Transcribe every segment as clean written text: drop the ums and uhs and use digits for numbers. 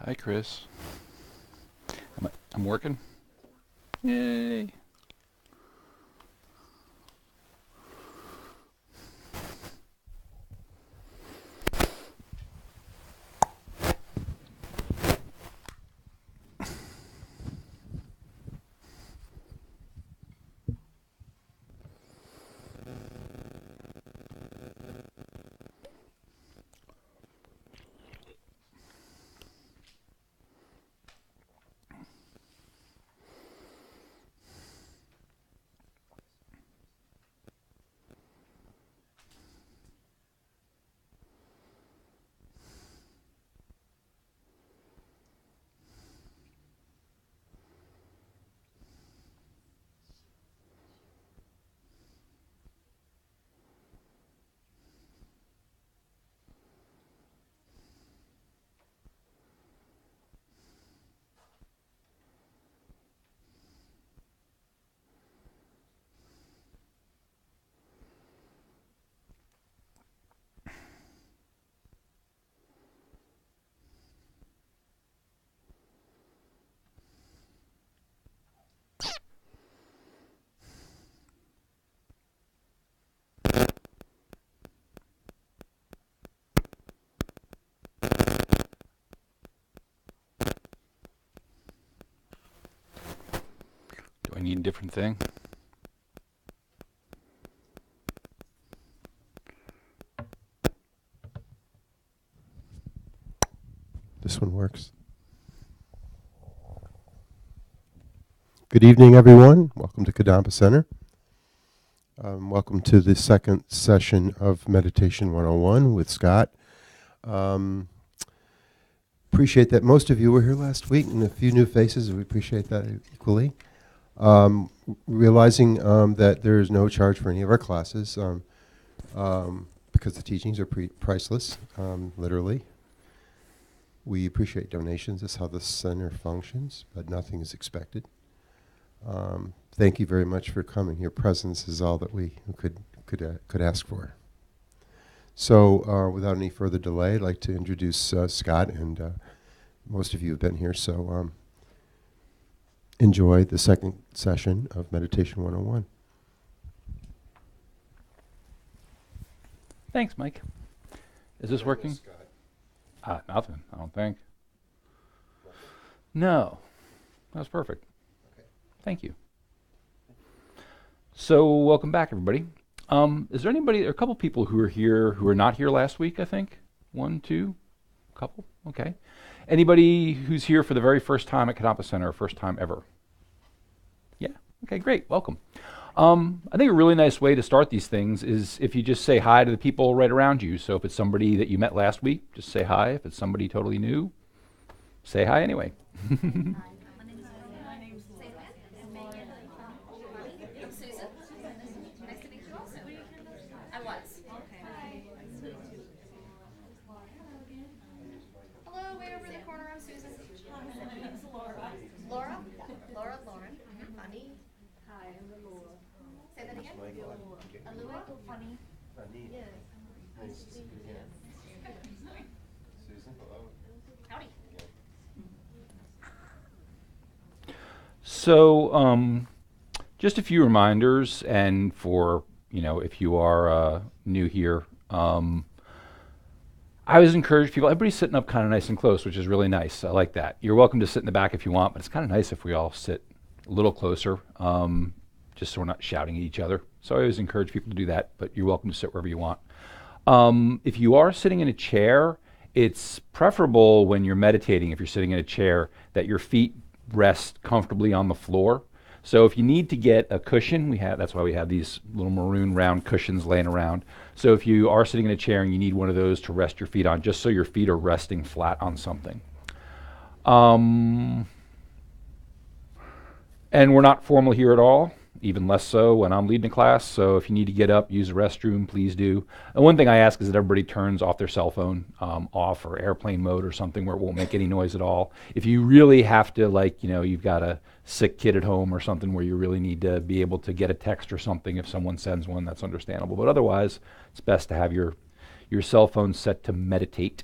Hi, Chris. I'm working. Yay. Do I need a different thing? This one works. Good evening, everyone. Welcome to Kadampa Center. Welcome to the second session of Meditation 101 with Scott. Appreciate that most of you were here last week and a few new faces. We appreciate that equally. Realizing that there is no charge for any of our classes because the teachings are priceless, literally. We appreciate donations. That's how the center functions, but nothing is expected. Thank you very much for coming. Your presence is all that we could ask for. So, without any further delay, I'd like to introduce Scott, and most of you have been here, so enjoy the second session of Meditation 101. Thanks, Mike. Is this working? Nothing, I don't think. No. That's perfect. Okay. Thank you. So, welcome back, everybody. Is there anybody, a couple people who are here who were not here last week, I think? One, two? Couple? Okay. Anybody who's here for the very first time at Kadampa Center, first time ever? Yeah? Okay, great. Welcome. I think a really nice way to start these things is if you just say hi to the people right around you. So if it's somebody that you met last week, just say hi. If it's somebody totally new, say hi anyway. Hello, way over in the corner, I'm Susan. My name's Laura. Laura? Laura, Lauren. Funny. Hi, I'm Laura. Say that again. Alua? Funny. Yes. Nice to see you again. Susan, hello. Howdy. So, just a few reminders, and for, if you are new here, I always encourage people, everybody's sitting up kind of nice and close, which is really nice. I like that. You're welcome to sit in the back if you want, but it's kind of nice if we all sit a little closer, just so we're not shouting at each other. So I always encourage people to do that, but you're welcome to sit wherever you want. If you are sitting in a chair, it's preferable when you're meditating, if you're sitting in a chair, that your feet rest comfortably on the floor. So if you need to get a cushion, that's why we have these little maroon round cushions laying around. So if you are sitting in a chair and you need one of those to rest your feet on, just so your feet are resting flat on something. And we're not formal here at all, even less so when I'm leading a class. So if you need to get up, use the restroom, please do. And one thing I ask is that everybody turns off their cell phone off, or airplane mode or something where it won't make any noise at all. If you really have to, you've got a sick kid at home or something where you really need to be able to get a text or something, if someone sends one, that's understandable. But otherwise, it's best to have your cell phone set to meditate.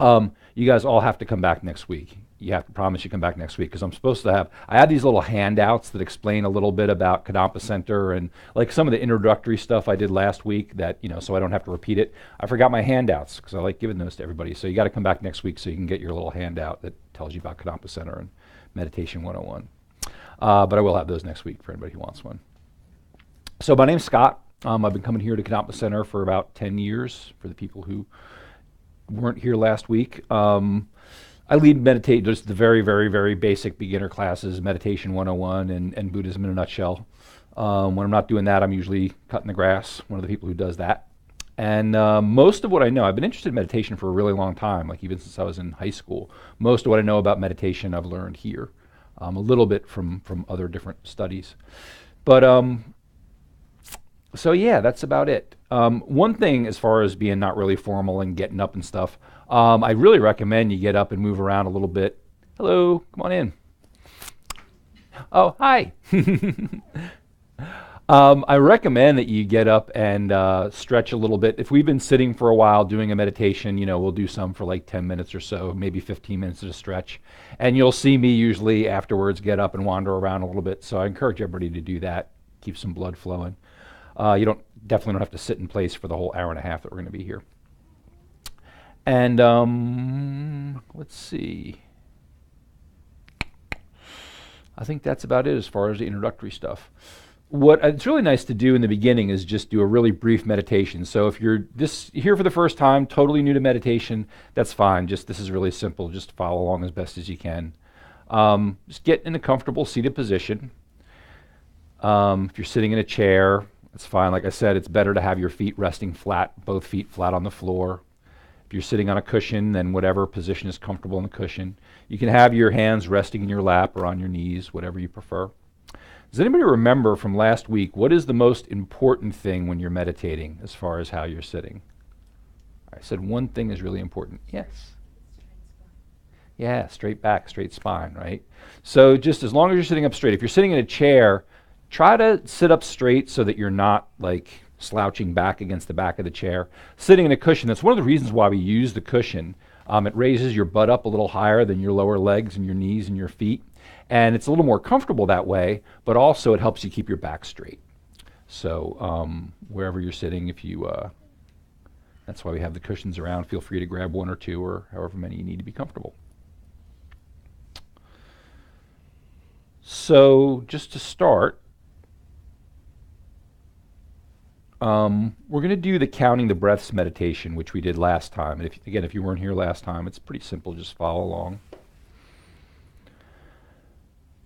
You guys all have to come back next week. You have to promise you come back next week because I'm supposed to have. I had these little handouts that explain a little bit about Kadampa Center and like some of the introductory stuff I did last week. That so I don't have to repeat it. I forgot my handouts because I like giving those to everybody. So you got to come back next week so you can get your little handout that tells you about Kadampa Center and Meditation 101. But I will have those next week for anybody who wants one. So my name's Scott. I've been coming here to Kadampa Center for about 10 years. For the people who weren't here last week. I lead meditate, just the very, very, very basic beginner classes, Meditation 101 and Buddhism in a nutshell. When I'm not doing that, I'm usually cutting the grass, one of the people who does that. And most of what I know, I've been interested in meditation for a really long time, like even since I was in high school. Most of what I know about meditation I've learned here, a little bit from other different studies. But so yeah, that's about it. One thing as far as being not really formal and getting up and stuff, I really recommend you get up and move around a little bit. Hello, come on in. Oh, hi. I recommend that you get up and stretch a little bit. If we've been sitting for a while doing a meditation, we'll do some for like 10 minutes or so, maybe 15 minutes to stretch. And you'll see me usually afterwards get up and wander around a little bit. So I encourage everybody to do that, keep some blood flowing. You definitely don't have to sit in place for the whole hour and a half that we're going to be here. And let's see. I think that's about it as far as the introductory stuff. What it's really nice to do in the beginning is just do a really brief meditation. So if you're here for the first time, totally new to meditation, that's fine. This is really simple. Just follow along as best as you can. Just get in a comfortable seated position. If you're sitting in a chair, that's fine. Like I said, it's better to have your feet resting flat, both feet flat on the floor. If you're sitting on a cushion, then whatever position is comfortable on the cushion. You can have your hands resting in your lap or on your knees, whatever you prefer. Does anybody remember from last week, what is the most important thing when you're meditating as far as how you're sitting? I said one thing is really important. Yes. Yeah, straight back, straight spine, right? So just as long as you're sitting up straight. If you're sitting in a chair, try to sit up straight so that you're not like slouching back against the back of the chair. Sitting in a cushion, that's one of the reasons why we use the cushion. It raises your butt up a little higher than your lower legs and your knees and your feet. And it's a little more comfortable that way, but also it helps you keep your back straight. So wherever you're sitting, that's why we have the cushions around. Feel free to grab one or two or however many you need to be comfortable. So just to start, we're going to do the counting the breaths meditation, which we did last time. And if you weren't here last time, it's pretty simple. Just follow along.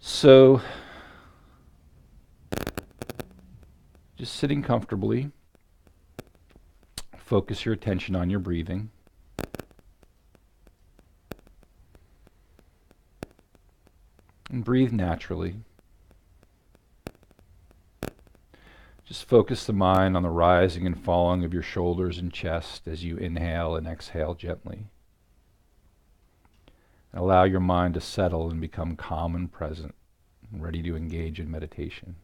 So, just sitting comfortably, focus your attention on your breathing. And breathe naturally. Just focus the mind on the rising and falling of your shoulders and chest as you inhale and exhale gently. And allow your mind to settle and become calm and present, and ready to engage in meditation.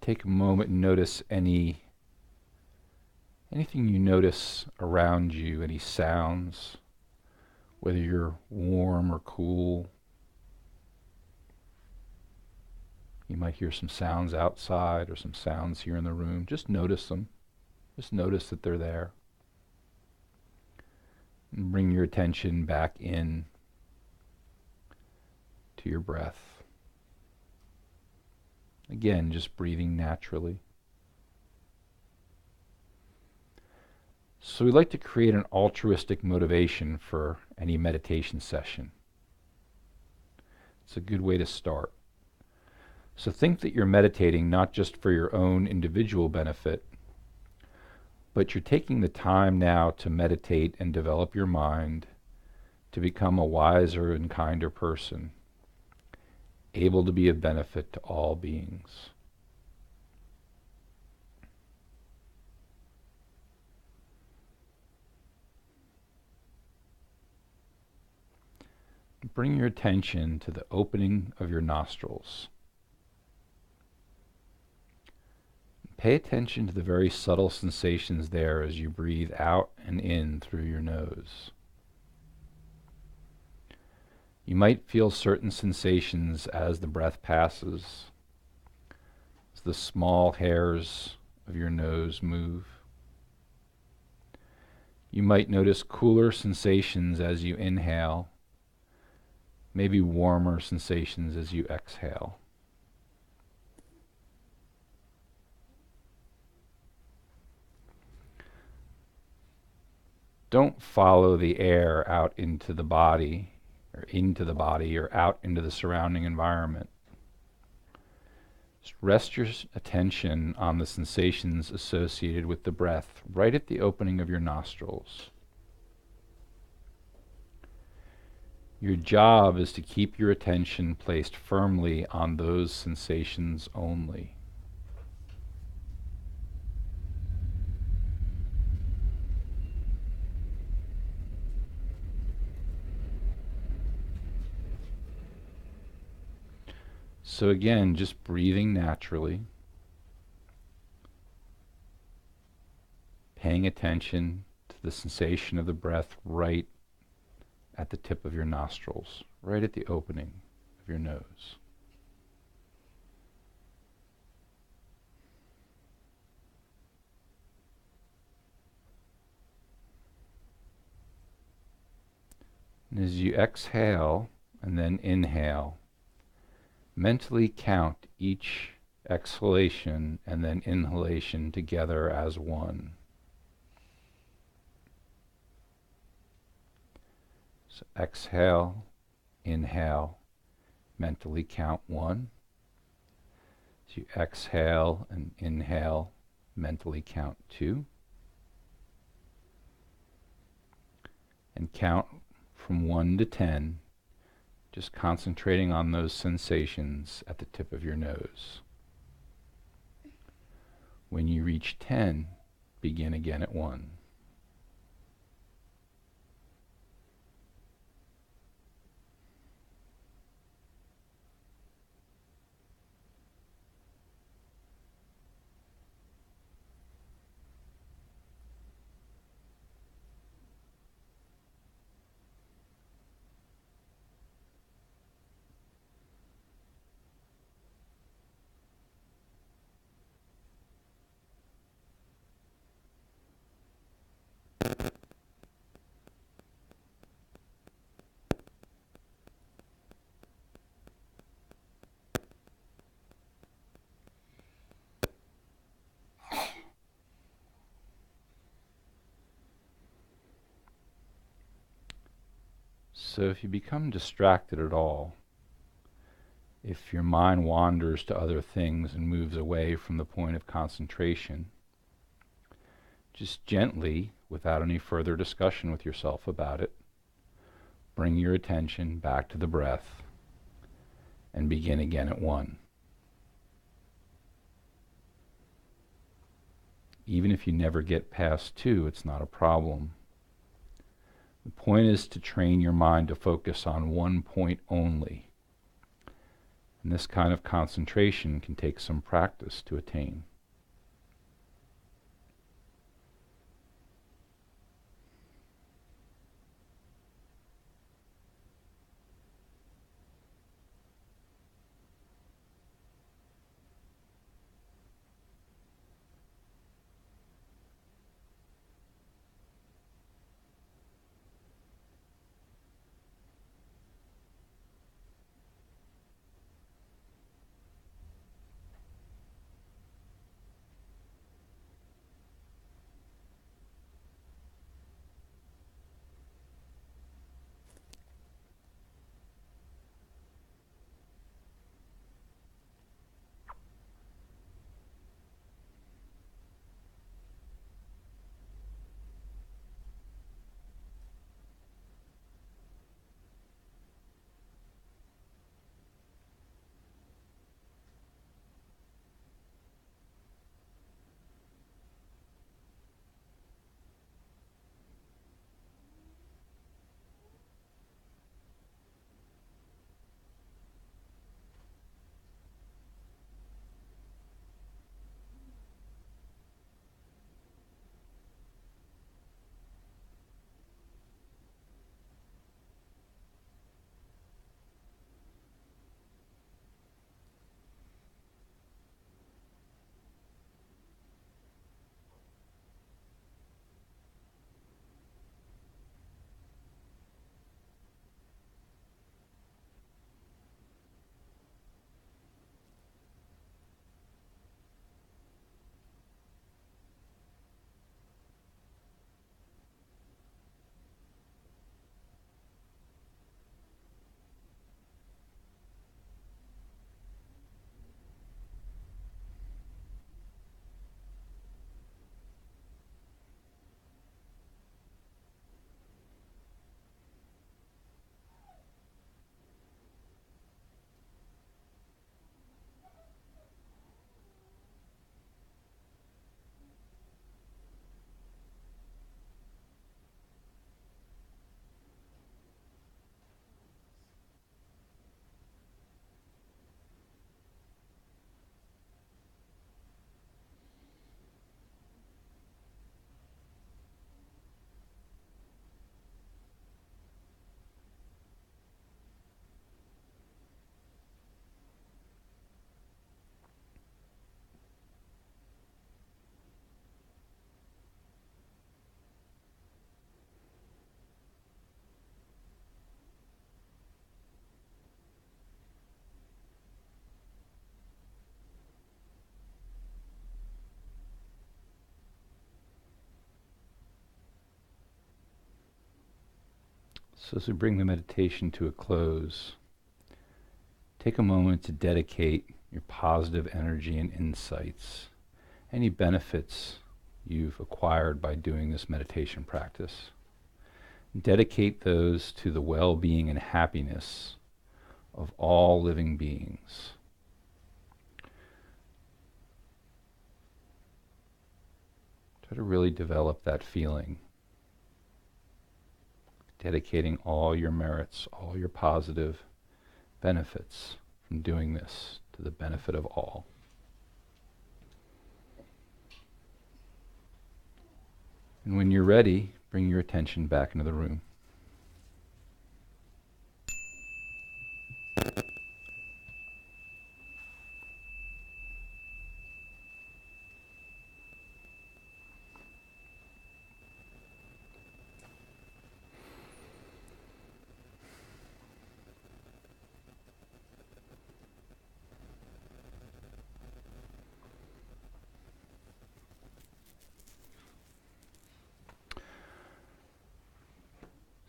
Take a moment and notice anything you notice around you, any sounds, whether you're warm or cool. You might hear some sounds outside or some sounds here in the room. Just notice them. Just notice that they're there. And bring your attention back in to your breath. Again, just breathing naturally. So we like to create an altruistic motivation for any meditation session. It's a good way to start. So think that you're meditating not just for your own individual benefit, but you're taking the time now to meditate and develop your mind to become a wiser and kinder person, able to be of benefit to all beings. Bring your attention to the opening of your nostrils. pay attention to the very subtle sensations there as you breathe out and in through your nose. You might feel certain sensations as the breath passes, as the small hairs of your nose move. You might notice cooler sensations as you inhale, maybe warmer sensations as you exhale. Don't follow the air out into the body or out into the surrounding environment. Just rest your attention on the sensations associated with the breath right at the opening of your nostrils. Your job is to keep your attention placed firmly on those sensations only. So again, just breathing naturally, paying attention to the sensation of the breath right at the tip of your nostrils, right at the opening of your nose. And as you exhale and then inhale, mentally count each exhalation and then inhalation together as one. So exhale, inhale, mentally count one. As you exhale and inhale, mentally count two. And count from 1 to 10, just concentrating on those sensations at the tip of your nose. When you reach 10, begin again at 1. So if you become distracted at all, if your mind wanders to other things and moves away from the point of concentration, just gently, without any further discussion with yourself about it, bring your attention back to the breath and begin again at 1. Even if you never get past 2, it's not a problem. The point is to train your mind to focus on one point only. And this kind of concentration can take some practice to attain. So as we bring the meditation to a close, take a moment to dedicate your positive energy and insights, any benefits you've acquired by doing this meditation practice. Dedicate those to the well-being and happiness of all living beings. Try to really develop that feeling, dedicating all your merits, all your positive benefits from doing this to the benefit of all. And when you're ready, bring your attention back into the room.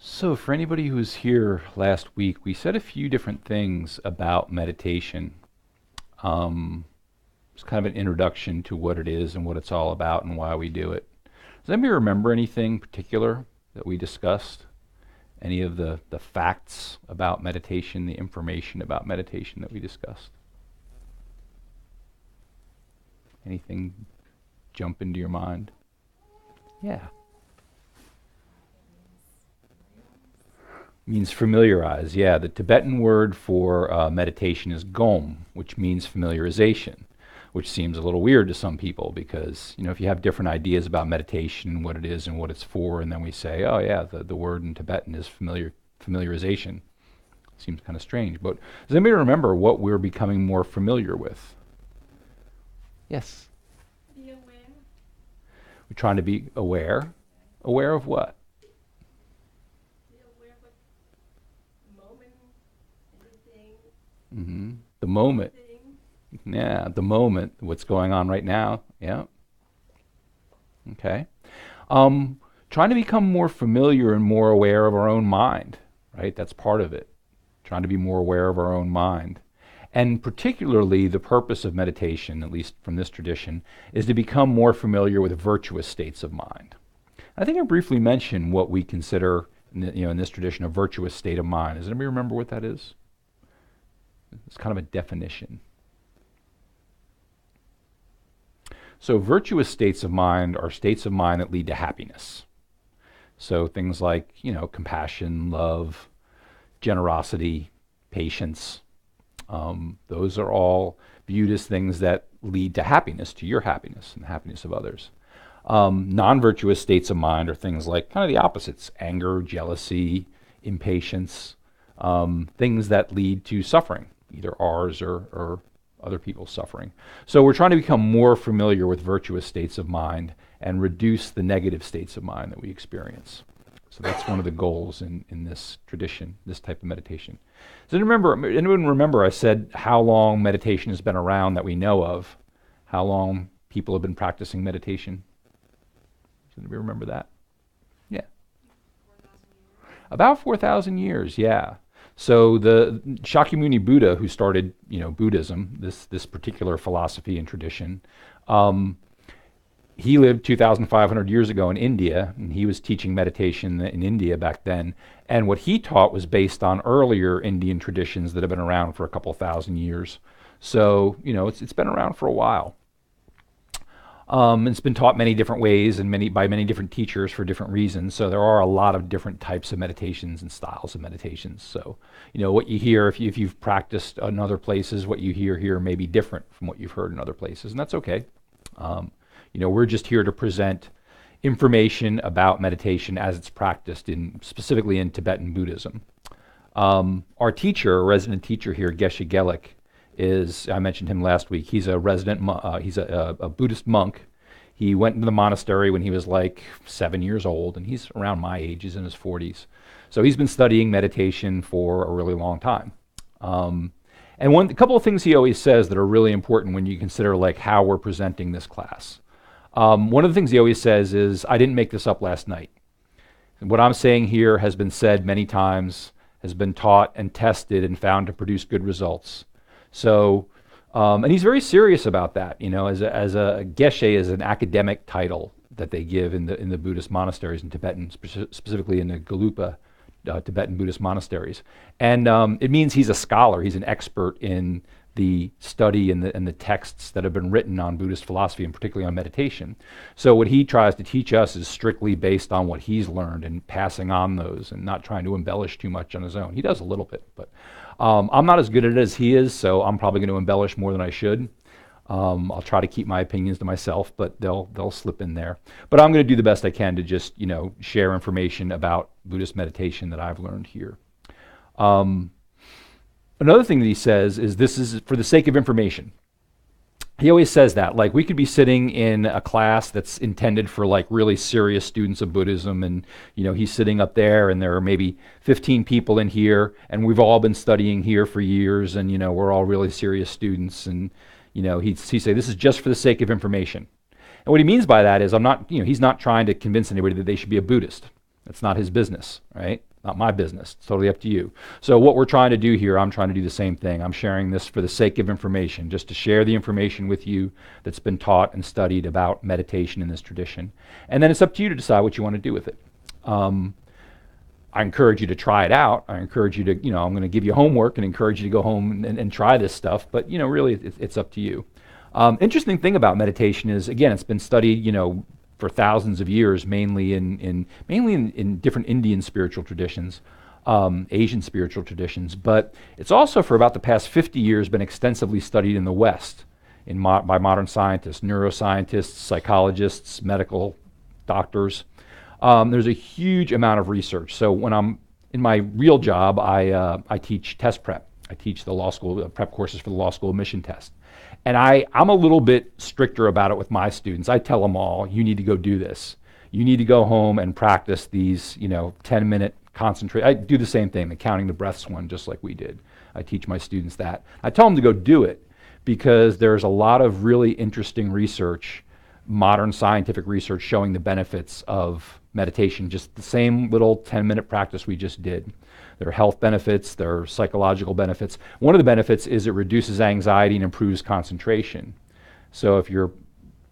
So for anybody who was here last week, we said a few different things about meditation. It's kind of an introduction to what it is and what it's all about and why we do it. Does anybody remember anything particular that we discussed? Any of the facts about meditation, the information about meditation that we discussed? Anything jump into your mind? Yeah. Means familiarize. Yeah, the Tibetan word for meditation is gom, which means familiarization, which seems a little weird to some people because, if you have different ideas about meditation, what it is and what it's for, and then we say, oh yeah, the word in Tibetan is familiarization. Seems kind of strange. But does anybody remember what we're becoming more familiar with? Yes? Be aware. We're trying to be aware. Aware of what? Be aware of what moment, anything, Mm-hmm. The moment. thing. Yeah, the moment, what's going on right now. Yeah. Okay. Trying to become more familiar and more aware of our own mind, right? That's part of it. Trying to be more aware of our own mind. And particularly the purpose of meditation, at least from this tradition, is to become more familiar with virtuous states of mind. I think I briefly mentioned what we consider, in this tradition, a virtuous state of mind. Does anybody remember what that is? It's kind of a definition. So virtuous states of mind are states of mind that lead to happiness. So things like, compassion, love, generosity, patience, those are all viewed as things that lead to happiness, to your happiness and the happiness of others. Non-virtuous states of mind are things like kind of the opposites: anger, jealousy, impatience, things that lead to suffering, either ours or other people's suffering. So we're trying to become more familiar with virtuous states of mind and reduce the negative states of mind that we experience. So that's one of the goals in this tradition, this type of meditation. Does anyone remember I said how long meditation has been around that we know of? How long people have been practicing meditation? Does anybody remember that? Yeah. 4,000 years. About 4,000 years, yeah. So the Shakyamuni Buddha, who started, Buddhism, this particular philosophy and tradition, he lived 2,500 years ago in India, and he was teaching meditation in India back then. And what he taught was based on earlier Indian traditions that have been around for a couple thousand years. So, it's been around for a while. It's been taught many different ways and by many different teachers for different reasons. So there are a lot of different types of meditations and styles of meditations. So, what you hear, if you've practiced in other places, what you hear here may be different from what you've heard in other places, and that's okay. We're just here to present information about meditation as it's practiced specifically in Tibetan Buddhism. Our teacher, resident teacher here, Geshe Gelik, I mentioned him last week. He's a resident, he's a Buddhist monk. He went into the monastery when he was like 7 years old, and he's around my age, he's in his 40s. So he's been studying meditation for a really long time. And a couple of things he always says that are really important when you consider like how we're presenting this class. One of the things he always says is, I didn't make this up last night. What I'm saying here has been said many times, has been taught and tested and found to produce good results. So, and he's very serious about that. You know, as a geshe is an academic title that they give in the Buddhist monasteries in Tibetan, specifically in the Gelugpa Tibetan Buddhist monasteries, and it means he's a scholar. He's an expert in the study and the texts that have been written on Buddhist philosophy and particularly on meditation. So what he tries to teach us is strictly based on what he's learned and passing on those and not trying to embellish too much on his own. He does a little bit, but I'm not as good at it as he is, so I'm probably going to embellish more than I should. I'll try to keep my opinions to myself, but they'll slip in there. But I'm going to do the best I can to just share information about Buddhist meditation that I've learned here. Another thing that he says is this is for the sake of information. He always says that, like, we could be sitting in a class that's intended for like really serious students of Buddhism, and he's sitting up there and there are maybe 15 people in here and we've all been studying here for years, and we're all really serious students, and he'd say this is just for the sake of information. And what he means by that is he's not trying to convince anybody that they should be a Buddhist. That's not his business, right? Not my business. It's totally up to you. So what we're trying to do here, I'm trying to do the same thing. I'm sharing this for the sake of information, just to share the information with you that's been taught and studied about meditation in this tradition. And then it's up to you to decide what you want to do with it. I encourage you to try it out. I encourage you to, I'm going to give you homework and encourage you to go home and try this stuff. But, really, it's up to you. Interesting thing about meditation is, again, it's been studied, for thousands of years, mainly in different Indian spiritual traditions, Asian spiritual traditions, but it's also for about the past 50 years been extensively studied in the West by modern scientists, neuroscientists, psychologists, medical doctors. There's a huge amount of research. So when I'm in my real job, I teach test prep. I teach the law school prep courses for the law school admission test. And I'm a little bit stricter about it with my students. I tell them all, you need to go do this. You need to go home and practice these, 10-minute concentrate. I do the same thing, the counting the breaths one, just like we did. I teach my students that. I tell them to go do it because there's a lot of really interesting research, modern scientific research showing the benefits of meditation, just the same little 10-minute practice we just did. There are health benefits, there are psychological benefits. One of the benefits is it reduces anxiety and improves concentration. So if you're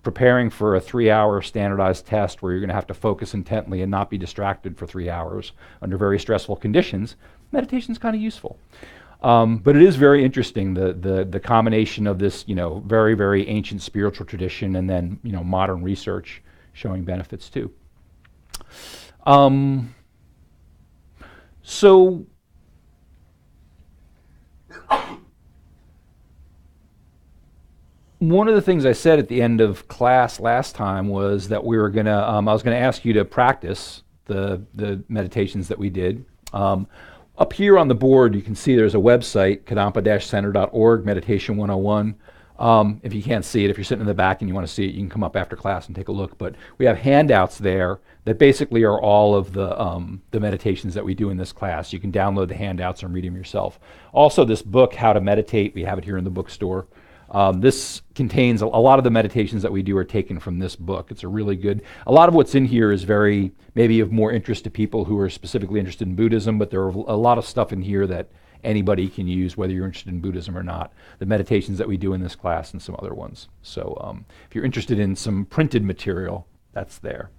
preparing for a 3-hour standardized test where you're going to have to focus intently and not be distracted for 3 hours under very stressful conditions, meditation is kind of useful. But it is very interesting, the combination of this, very, very ancient spiritual tradition and then, modern research showing benefits too. So one of the things I said at the end of class last time was that we were gonna, I was gonna ask you to practice the meditations that we did. Up here on the board, you can see there's a website, kadampa-center.org, Meditation 101. If you can't see it, if you're sitting in the back and you want to see it, you can come up after class and take a look. But we have handouts there that basically are all of the meditations that we do in this class. You can download the handouts and read them yourself. Also, this book, How to Meditate, we have it here in the bookstore. This contains a lot of the meditations that we do are taken from this book. It's a really good, a lot of what's in here is very, maybe of more interest to people who are specifically interested in Buddhism, but there are a lot of stuff in here that anybody can use, whether you're interested in Buddhism or not. The meditations that we do in this class and some other ones. So if you're interested in some printed material, that's there.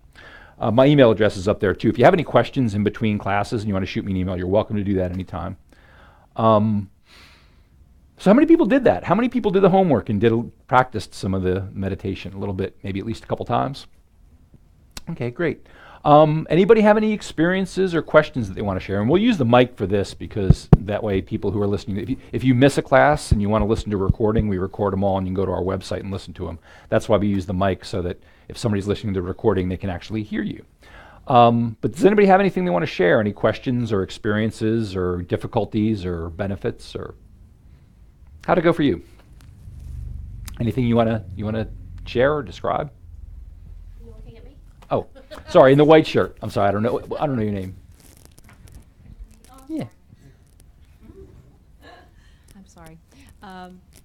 My email address is up there too. If you have any questions in between classes and you want to shoot me an email, you're welcome to do that anytime. So how many people did that? How many people did the homework and practiced some of the meditation a little bit, maybe at least a couple times? Okay, great. Anybody have any experiences or questions that they want to share? And we'll use the mic for this because that way people who are listening, if you miss a class and you want to listen to a recording, we record them all and you can go to our website and listen to them. That's why we use the mic, so that if somebody's listening to the recording, they can actually hear you. But does anybody have anything they want to share? Any questions or experiences or difficulties or benefits, or how'd it go for you? Anything you want to share or describe? You looking at me? Oh, sorry, in the white shirt. I'm sorry, I don't know your name. Yeah. I'm sorry.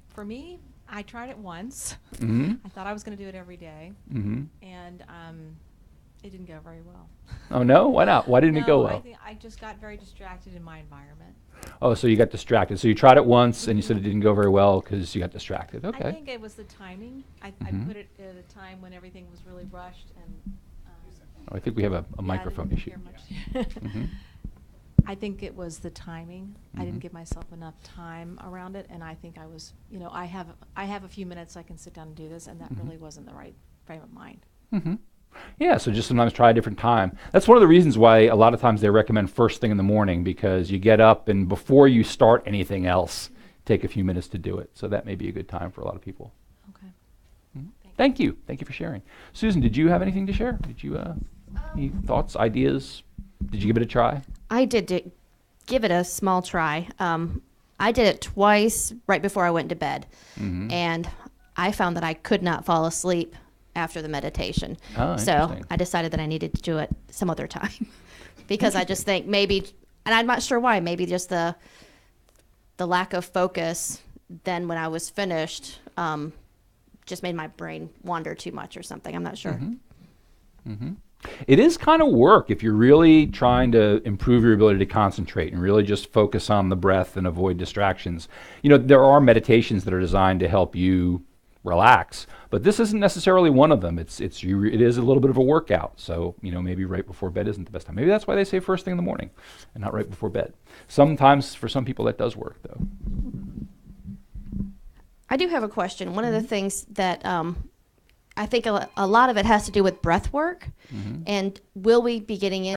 For me, I tried it once. Mm-hmm. I thought I was going to do it every day, Mm-hmm. and It didn't go very well. Oh no, why not? Why didn't it go No, I well? think I just got very distracted in my environment. Oh, so you got distracted. So you tried it once and you said it didn't go very well because you got distracted. I Okay. think it was the timing. I Mhm. put it at a time when everything was really rushed and. Oh, I think we have a yeah, I microphone didn't issue. hear much. Mhm. I think it was the timing. I Mhm. didn't give myself enough time around it, and I think I was, I have a few minutes I can sit down and do this, and that Mhm. really wasn't the right frame of mind. Hmm. Yeah, so just sometimes try a different time. That's one of the reasons why a lot of times they recommend first thing in the morning, because you get up and before you start anything else, take a few minutes to do it. So that may be a good time for a lot of people. Okay. Mhm. Thank you. Thank you for sharing. Susan, did you have anything to share? Did you, any thoughts, ideas? Did you give it a try? I did give it a small try. I did it twice right before I went to bed, Mhm. and I found that I could not fall asleep after the meditation. Oh, So interesting. I decided that I needed to do it some other time because I just think maybe, and I'm not sure why, maybe just the lack of focus. Then when I was finished, just made my brain wander too much or something. I'm not sure. Mm-hmm. It is kind of work if you're really trying to improve your ability to concentrate and really just focus on the breath and avoid distractions. You know, there are meditations that are designed to help you relax, but this isn't necessarily one of them. It is a little bit of a workout. So, maybe right before bed isn't the best time. Maybe that's why they say first thing in the morning and not right before bed. Sometimes for some people that does work though. I do have a question. One of the things that I think a lot of it has to do with breath work. Mm-hmm. And will we be getting in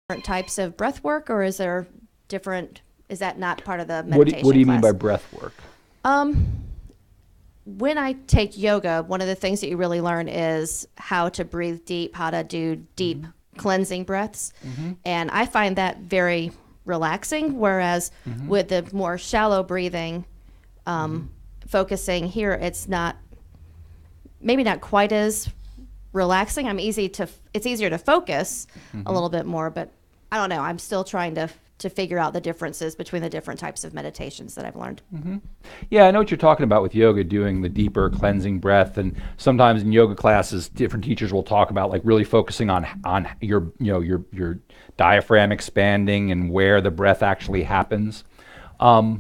different types of breath work, or is there different? Is that not part of the meditation What do you mean by class? breath work? When I take yoga, one of the things that you really learn is how to breathe deep, how to do deep cleansing breaths. Mm-hmm. And I find that very relaxing, whereas with the more shallow breathing, focusing here, it's maybe not quite as relaxing. It's easier to focus a little bit more, but I don't know. I'm still trying to figure out the differences between the different types of meditations that I've learned. Mm-hmm. Yeah, I know what you're talking about with yoga, doing the deeper cleansing breath. And sometimes in yoga classes, different teachers will talk about like really focusing on your diaphragm expanding and where the breath actually happens. We're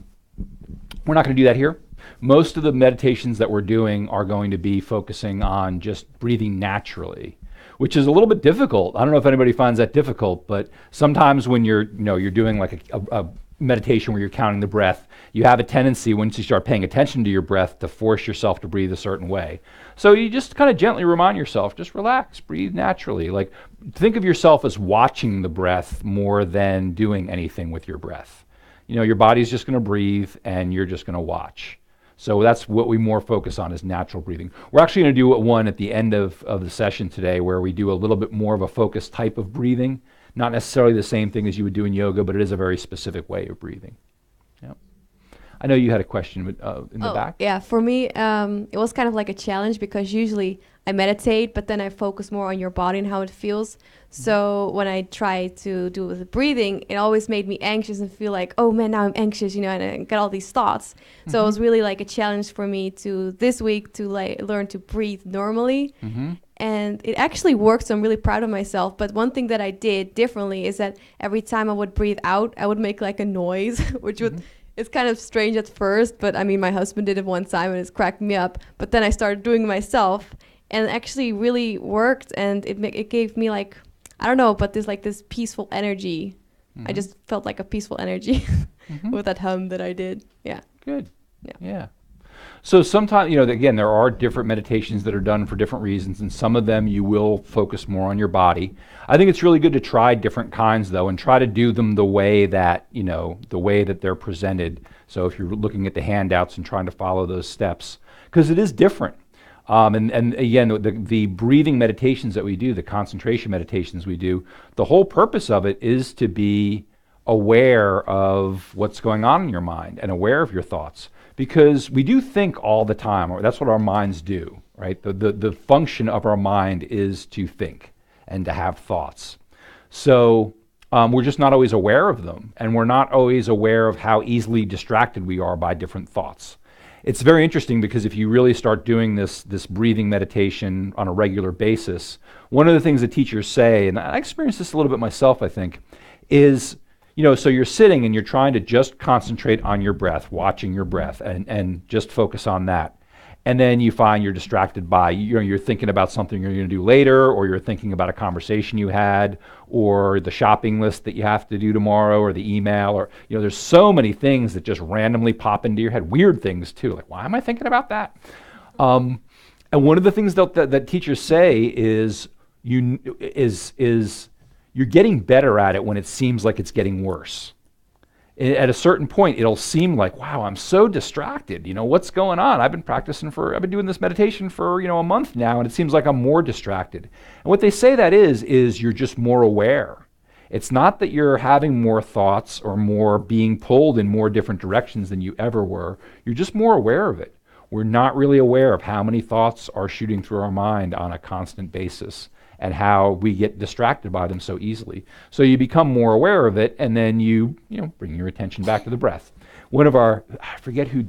not going to do that here. Most of the meditations that we're doing are going to be focusing on just breathing naturally, which is a little bit difficult. I don't know if anybody finds that difficult, but sometimes when you're doing like a meditation where you're counting the breath, you have a tendency once you start paying attention to your breath to force yourself to breathe a certain way. So you just kind of gently remind yourself, just relax, breathe naturally. Like think of yourself as watching the breath more than doing anything with your breath. Your body's just going to breathe and you're just going to watch. So that's what we more focus on, is natural breathing. We're actually going to do one at the end of the session today where we do a little bit more of a focused type of breathing. Not necessarily the same thing as you would do in yoga, but it is a very specific way of breathing. Yep. I know you had a question in the back. Yeah, for me, it was kind of like a challenge because usually I meditate, but then I focus more on your body and how it feels. So when I try to do it with breathing, it always made me anxious and feel like, oh man, now I'm anxious, and I got all these thoughts. So it was really like a challenge for me this week to learn to breathe normally. And it actually worked, so I'm really proud of myself. But one thing that I did differently is that every time I would breathe out, I would make like a noise, which it's kind of strange at first, but I mean, my husband did it one time and it's cracked me up. But then I started doing it myself, and it actually really worked, and it gave me like, I don't know, but this peaceful energy. I just felt like a peaceful energy with that hum that I did. Yeah. Good. Yeah. Yeah. So sometimes, again, there are different meditations that are done for different reasons, and some of them you will focus more on your body. I think it's really good to try different kinds, though, and try to do them the way that they're presented. So if you're looking at the handouts and trying to follow those steps, because it is different. And again, the breathing meditations that we do, the concentration meditations we do, the whole purpose of it is to be aware of what's going on in your mind and aware of your thoughts. Because we do think all the time, or that's what our minds do, right? The function of our mind is to think and to have thoughts. So we're just not always aware of them, and we're not always aware of how easily distracted we are by different thoughts. it's very interesting because if you really start doing this breathing meditation on a regular basis, one of the things that teachers say, and I experienced this a little bit myself, I think, is, so you're sitting and you're trying to just concentrate on your breath, watching your breath, and just focus on that. And then you find you're distracted by, you're thinking about something you're going to do later, or you're thinking about a conversation you had, or the shopping list that you have to do tomorrow, or the email, or, there's so many things that just randomly pop into your head. Weird things too, like, why am I thinking about that? And one of the things that teachers say is, you're getting better at it when it seems like it's getting worse. At a certain point, it'll seem like, wow, I'm so distracted. What's going on? I've been doing this meditation for, a month now, and it seems like I'm more distracted. And what they say that is you're just more aware. It's not that you're having more thoughts or more being pulled in more different directions than you ever were. You're just more aware of it. We're not really aware of how many thoughts are shooting through our mind on a constant basis, and how we get distracted by them so easily. So you become more aware of it, and then you bring your attention back to the breath. One of our, I forget who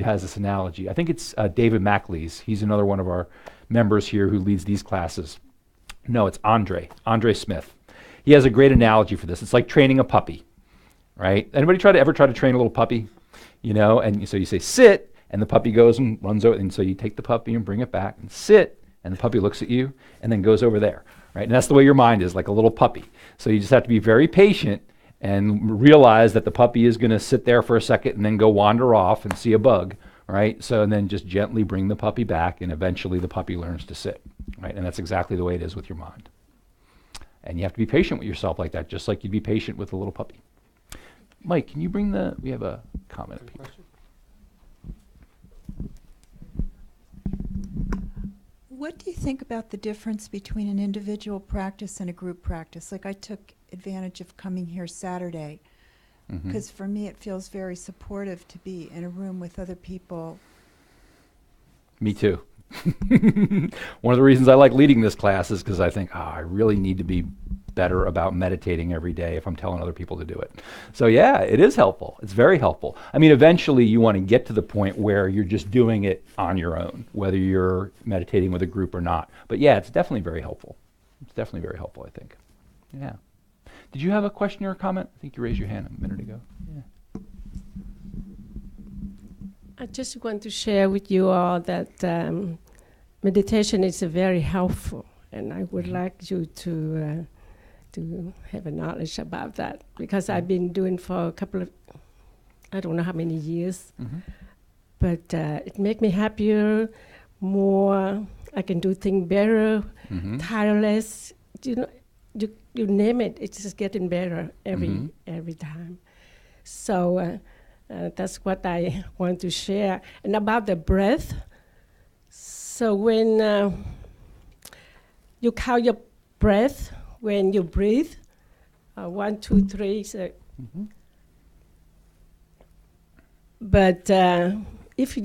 has this analogy. I think it's David MacLeese. He's another one of our members here who leads these classes. No, it's Andre Smith. He has a great analogy for this. It's like training a puppy, right? Anybody ever try to train a little puppy? And so you say sit, and the puppy goes and runs over, and so you take the puppy and bring it back and sit, and the puppy looks at you and then goes over there, right? And that's the way your mind is, like a little puppy. So you just have to be very patient and realize that the puppy is going to sit there for a second and then go wander off and see a bug, right? So and then just gently bring the puppy back, and eventually the puppy learns to sit, right? And that's exactly the way it is with your mind. And you have to be patient with yourself like that, just like you'd be patient with a little puppy. Mike, can you bring we have a comment up here. What do you think about the difference between an individual practice and a group practice? Like, I took advantage of coming here Saturday because for me it feels very supportive to be in a room with other people. Me too. One of the reasons I like leading this class is because I think, I really need to be better about meditating every day if I'm telling other people to do it. So yeah, it is helpful. It's very helpful. I mean, eventually you want to get to the point where you're just doing it on your own, whether you're meditating with a group or not. But yeah, it's definitely very helpful. It's definitely very helpful, I think. Yeah. Did you have a question or a comment? I think you raised your hand a minute ago. Yeah. I just want to share with you all that meditation is very helpful, and I would like you to have a knowledge about that, because I've been doing for a couple of, I don't know how many years, but it makes me happier, more, I can do things better, tireless, you name it, it's just getting better every time. So that's what I want to share. And about the breath, so when you count your breath, when you breathe, 1, 2, 3. So but if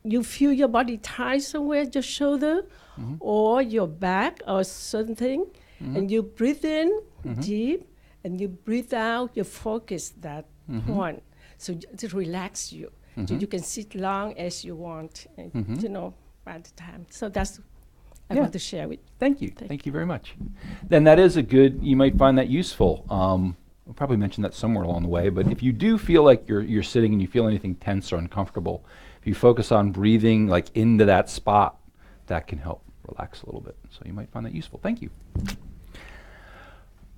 you feel your body tight somewhere, your shoulder or your back or something, and you breathe in deep, and you breathe out, you focus that point. So to relax you. So you can sit long as you want, and, by the time. So that's I want to share with you. Thank you. Thank you very much. Then that is you might find that useful. We'll probably mention that somewhere along the way, but if you do feel like you're sitting and you feel anything tense or uncomfortable, if you focus on breathing like into that spot, that can help relax a little bit. So you might find that useful. Thank you.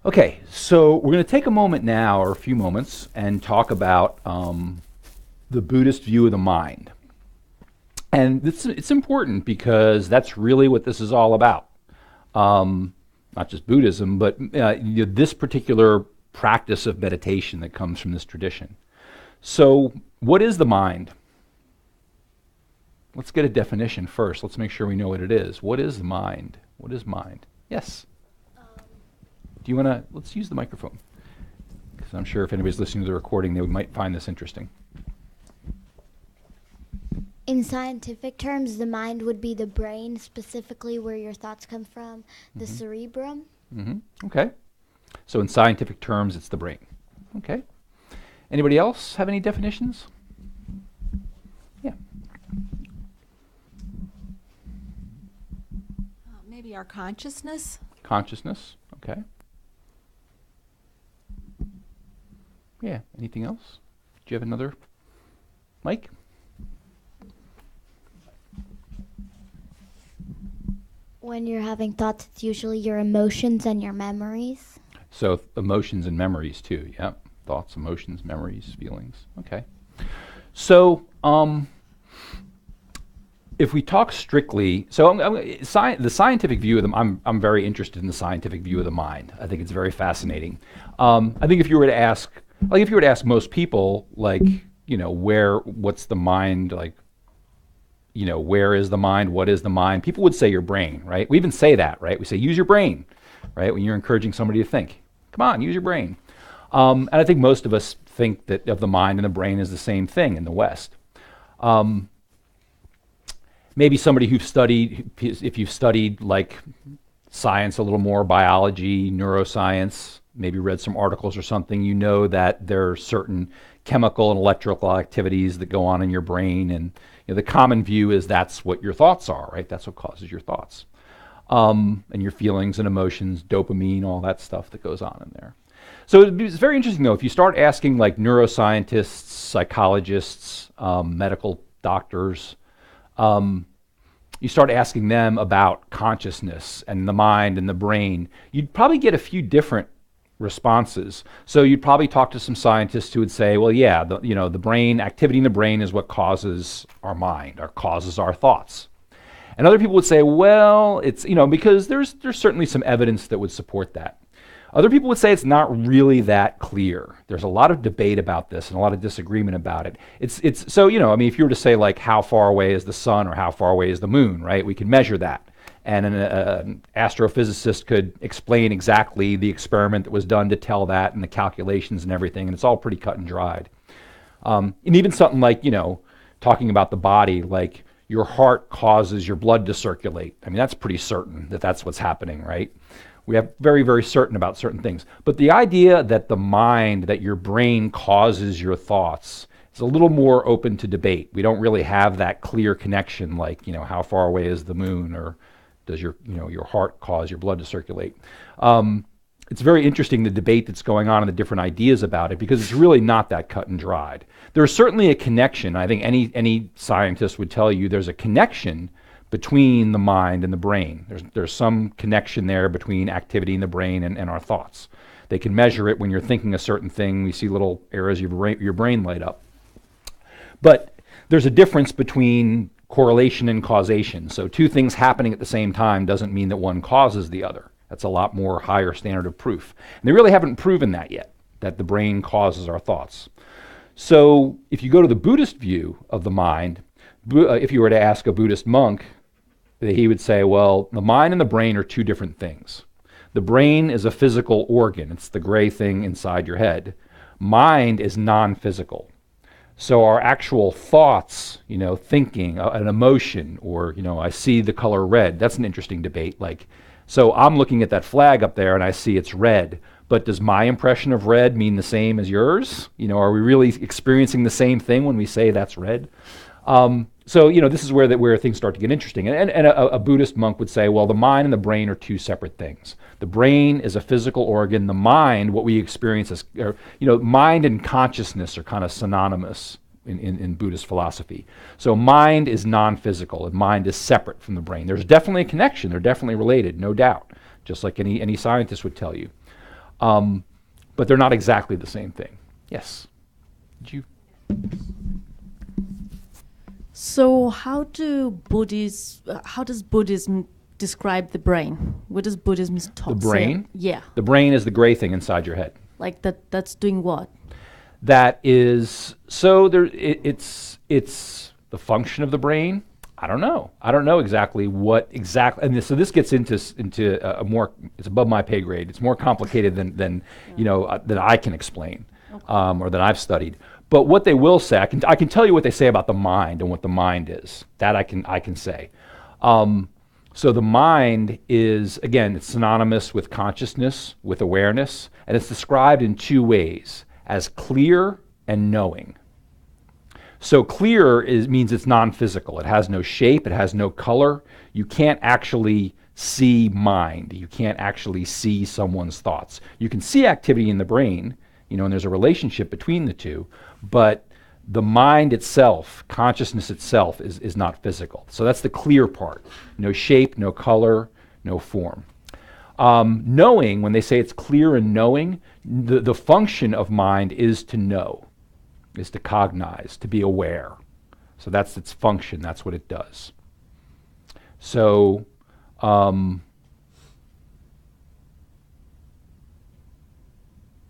Okay, so we're going to take a moment now, or a few moments, and talk about the Buddhist view of the mind. And it's important because that's really what this is all about. Not just Buddhism, but this particular practice of meditation that comes from this tradition. So what is the mind? Let's get a definition first. Let's make sure we know what it is. What is the mind? What is mind? Yes? Do you want to, let's use the microphone, because I'm sure if anybody's listening to the recording, they might find this interesting. In scientific terms, the mind would be the brain, specifically where your thoughts come from, the cerebrum. Okay. So in scientific terms, it's the brain. Okay. Anybody else have any definitions? Maybe our consciousness. Consciousness, okay. Yeah, anything else? Do you have another? Mike? When you're having thoughts, it's usually your emotions and your memories. So emotions and memories too, yeah. Thoughts, emotions, memories, feelings, okay. So, if we talk strictly, so the scientific view of I'm very interested in the scientific view of the mind. I think it's very fascinating. I think if you were to ask, most people, like, what's the mind, like, where is the mind, what is the mind? People would say your brain, right? We even say that, right? We say, use your brain, right? When you're encouraging somebody to think. Come on, use your brain. And I think most of us think that of the mind and the brain is the same thing in the West. Maybe somebody who's studied, if you've studied like science a little more, biology, neuroscience, maybe read some articles or something, you know that there are certain chemical and electrical activities that go on in your brain, and the common view is that's what your thoughts are, right? That's what causes your thoughts. And your feelings and emotions, dopamine, all that stuff that goes on in there. So it's very interesting, though, if you start asking like neuroscientists, psychologists, medical doctors, you start asking them about consciousness and the mind and the brain, you'd probably get a few different responses. So you'd probably talk to some scientists who would say, well, yeah, the brain, activity in the brain is what causes our mind, or causes our thoughts. And other people would say, well, it's, because there's certainly some evidence that would support that. Other people would say it's not really that clear. There's a lot of debate about this and a lot of disagreement about it. It's so, if you were to say, like, how far away is the sun or how far away is the moon, right? We could measure that. And an astrophysicist could explain exactly the experiment that was done to tell that and the calculations and everything, and it's all pretty cut and dried. And even something like, talking about the body, like your heart causes your blood to circulate. I mean, that's pretty certain that that's what's happening, right? We have very, very certain about certain things. But the idea that the mind, that your brain causes your thoughts, is a little more open to debate. We don't really have that clear connection, like, how far away is the moon, or does your heart cause your blood to circulate? It's very interesting, the debate that's going on and the different ideas about it, because it's really not that cut and dried. There's certainly a connection. I think any scientist would tell you there's a connection between the mind and the brain. There's some connection there between activity in the brain and our thoughts. They can measure it when you're thinking a certain thing. We see little areas of your brain light up. But there's a difference between correlation and causation. So two things happening at the same time doesn't mean that one causes the other. That's a lot more higher standard of proof. And they really haven't proven that yet, that the brain causes our thoughts. So if you go to the Buddhist view of the mind, if you were to ask a Buddhist monk, he would say, well, the mind and the brain are two different things. The brain is a physical organ. It's the gray thing inside your head. Mind is non-physical. So our actual thoughts, thinking, an emotion, or, I see the color red. That's an interesting debate. Like, so I'm looking at that flag up there and I see it's red. But does my impression of red mean the same as yours? Are we really experiencing the same thing when we say that's red? So, this is where things start to get interesting. And a Buddhist monk would say, well, the mind and the brain are two separate things. The brain is a physical organ. The mind, what we experience as, mind and consciousness are kind of synonymous in Buddhist philosophy. So mind is non-physical, and mind is separate from the brain. There's definitely a connection. They're definitely related, no doubt, just like any scientist would tell you. But they're not exactly the same thing. Yes? Did you? So how does Buddhism describe the brain? What does Buddhism talk? The brain? Yeah. The brain is the gray thing inside your head. Like that's doing what? That is, so it's the function of the brain. I don't know exactly what exactly, and so this gets into a more, it's above my pay grade. It's more complicated than I can explain, or that I've studied. But what they will say, I can tell you what they say about the mind and what the mind is. That I can say. So the mind is, again, it's synonymous with consciousness, with awareness, and it's described in two ways, as clear and knowing. So clear means it's non-physical. It has no shape, it has no color. You can't actually see mind. You can't actually see someone's thoughts. You can see activity in the brain, and there's a relationship between the two, but the mind itself, consciousness itself, is not physical. So that's the clear part. No shape, no color, no form. Knowing, when they say it's clear and knowing, the function of mind is to know, is to cognize, to be aware. So that's its function, that's what it does. So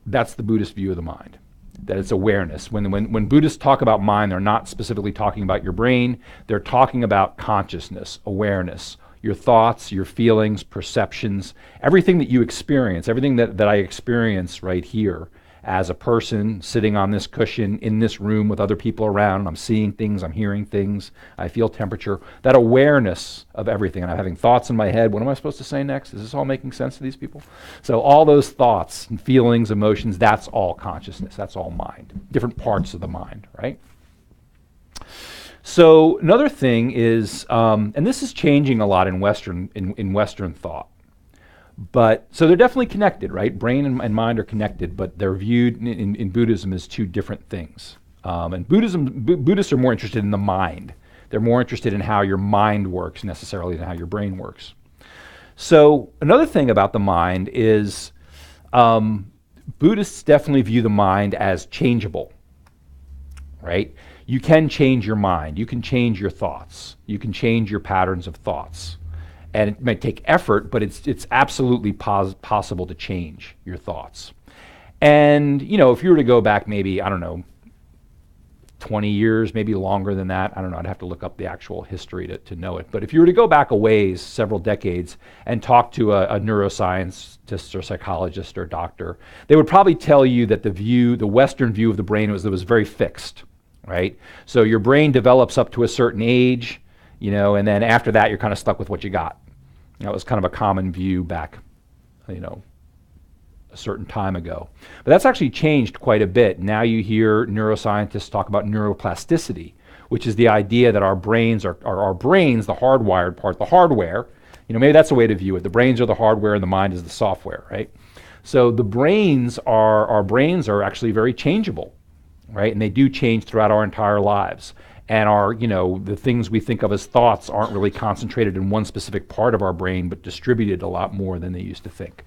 that's the Buddhist view of the mind, that it's awareness. When Buddhists talk about mind, they're not specifically talking about your brain, they're talking about consciousness, awareness, your thoughts, your feelings, perceptions, everything that you experience, everything that I experience right here as a person sitting on this cushion in this room with other people around. I'm seeing things, I'm hearing things, I feel temperature, that awareness of everything. And I'm having thoughts in my head. What am I supposed to say next? Is this all making sense to these people? So all those thoughts and feelings, emotions, that's all consciousness, that's all mind, different parts of the mind, right? So another thing is, and this is changing a lot in Western thought, but so they're definitely connected, right? Brain and mind are connected, but they're viewed in Buddhism as two different things. And Buddhists are more interested in the mind. They're more interested in how your mind works necessarily than how your brain works. So another thing about the mind is Buddhists definitely view the mind as changeable, right? You can change your mind. You can change your thoughts. You can change your patterns of thoughts. And it might take effort, but it's absolutely possible to change your thoughts. And, if you were to go back maybe, 20 years, maybe longer than that, I don't know, I'd have to look up the actual history to know it. But if you were to go back a ways, several decades, and talk to a neuroscientist or psychologist or doctor, they would probably tell you that the Western view of the brain was very fixed, right? So your brain develops up to a certain age, and then after that, you're kind of stuck with what you got. That was kind of a common view back, a certain time ago. But that's actually changed quite a bit. Now you hear neuroscientists talk about neuroplasticity, which is the idea that our brains are the hardwired part, the hardware. Maybe that's a way to view it. The brains are the hardware and the mind is the software, right? So our brains are actually very changeable, right? And they do change throughout our entire lives. And the things we think of as thoughts aren't really concentrated in one specific part of our brain, but distributed a lot more than they used to think.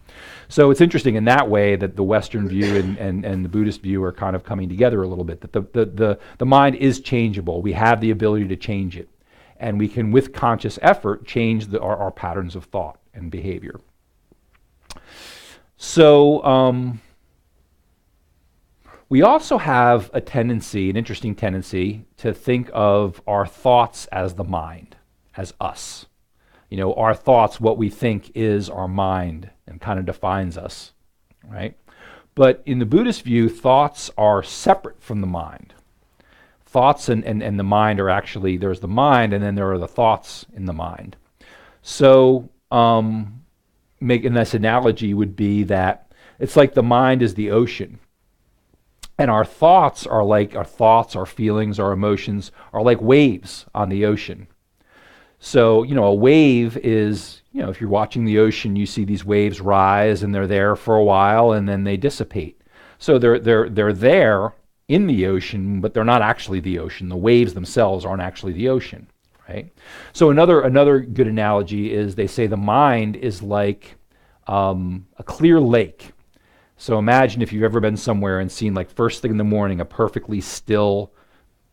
So it's interesting in that way that the Western view and the Buddhist view are kind of coming together a little bit, that the mind is changeable. We have the ability to change it. And we can, with conscious effort, change our patterns of thought and behavior. So, we also have an interesting tendency, to think of our thoughts as the mind, as us. Our thoughts, what we think is our mind and kind of defines us, right? But in the Buddhist view, thoughts are separate from the mind. Thoughts and the mind are actually, there's the mind and then there are the thoughts in the mind. So making this analogy would be that it's like the mind is the ocean. And our thoughts, our feelings, our emotions are like waves on the ocean. So, a wave is, if you're watching the ocean, you see these waves rise and they're there for a while and then they dissipate. So they're there in the ocean, but they're not actually the ocean. The waves themselves aren't actually the ocean, right? So another good analogy is they say the mind is like a clear lake. So imagine if you've ever been somewhere and seen, like, first thing in the morning, a perfectly still,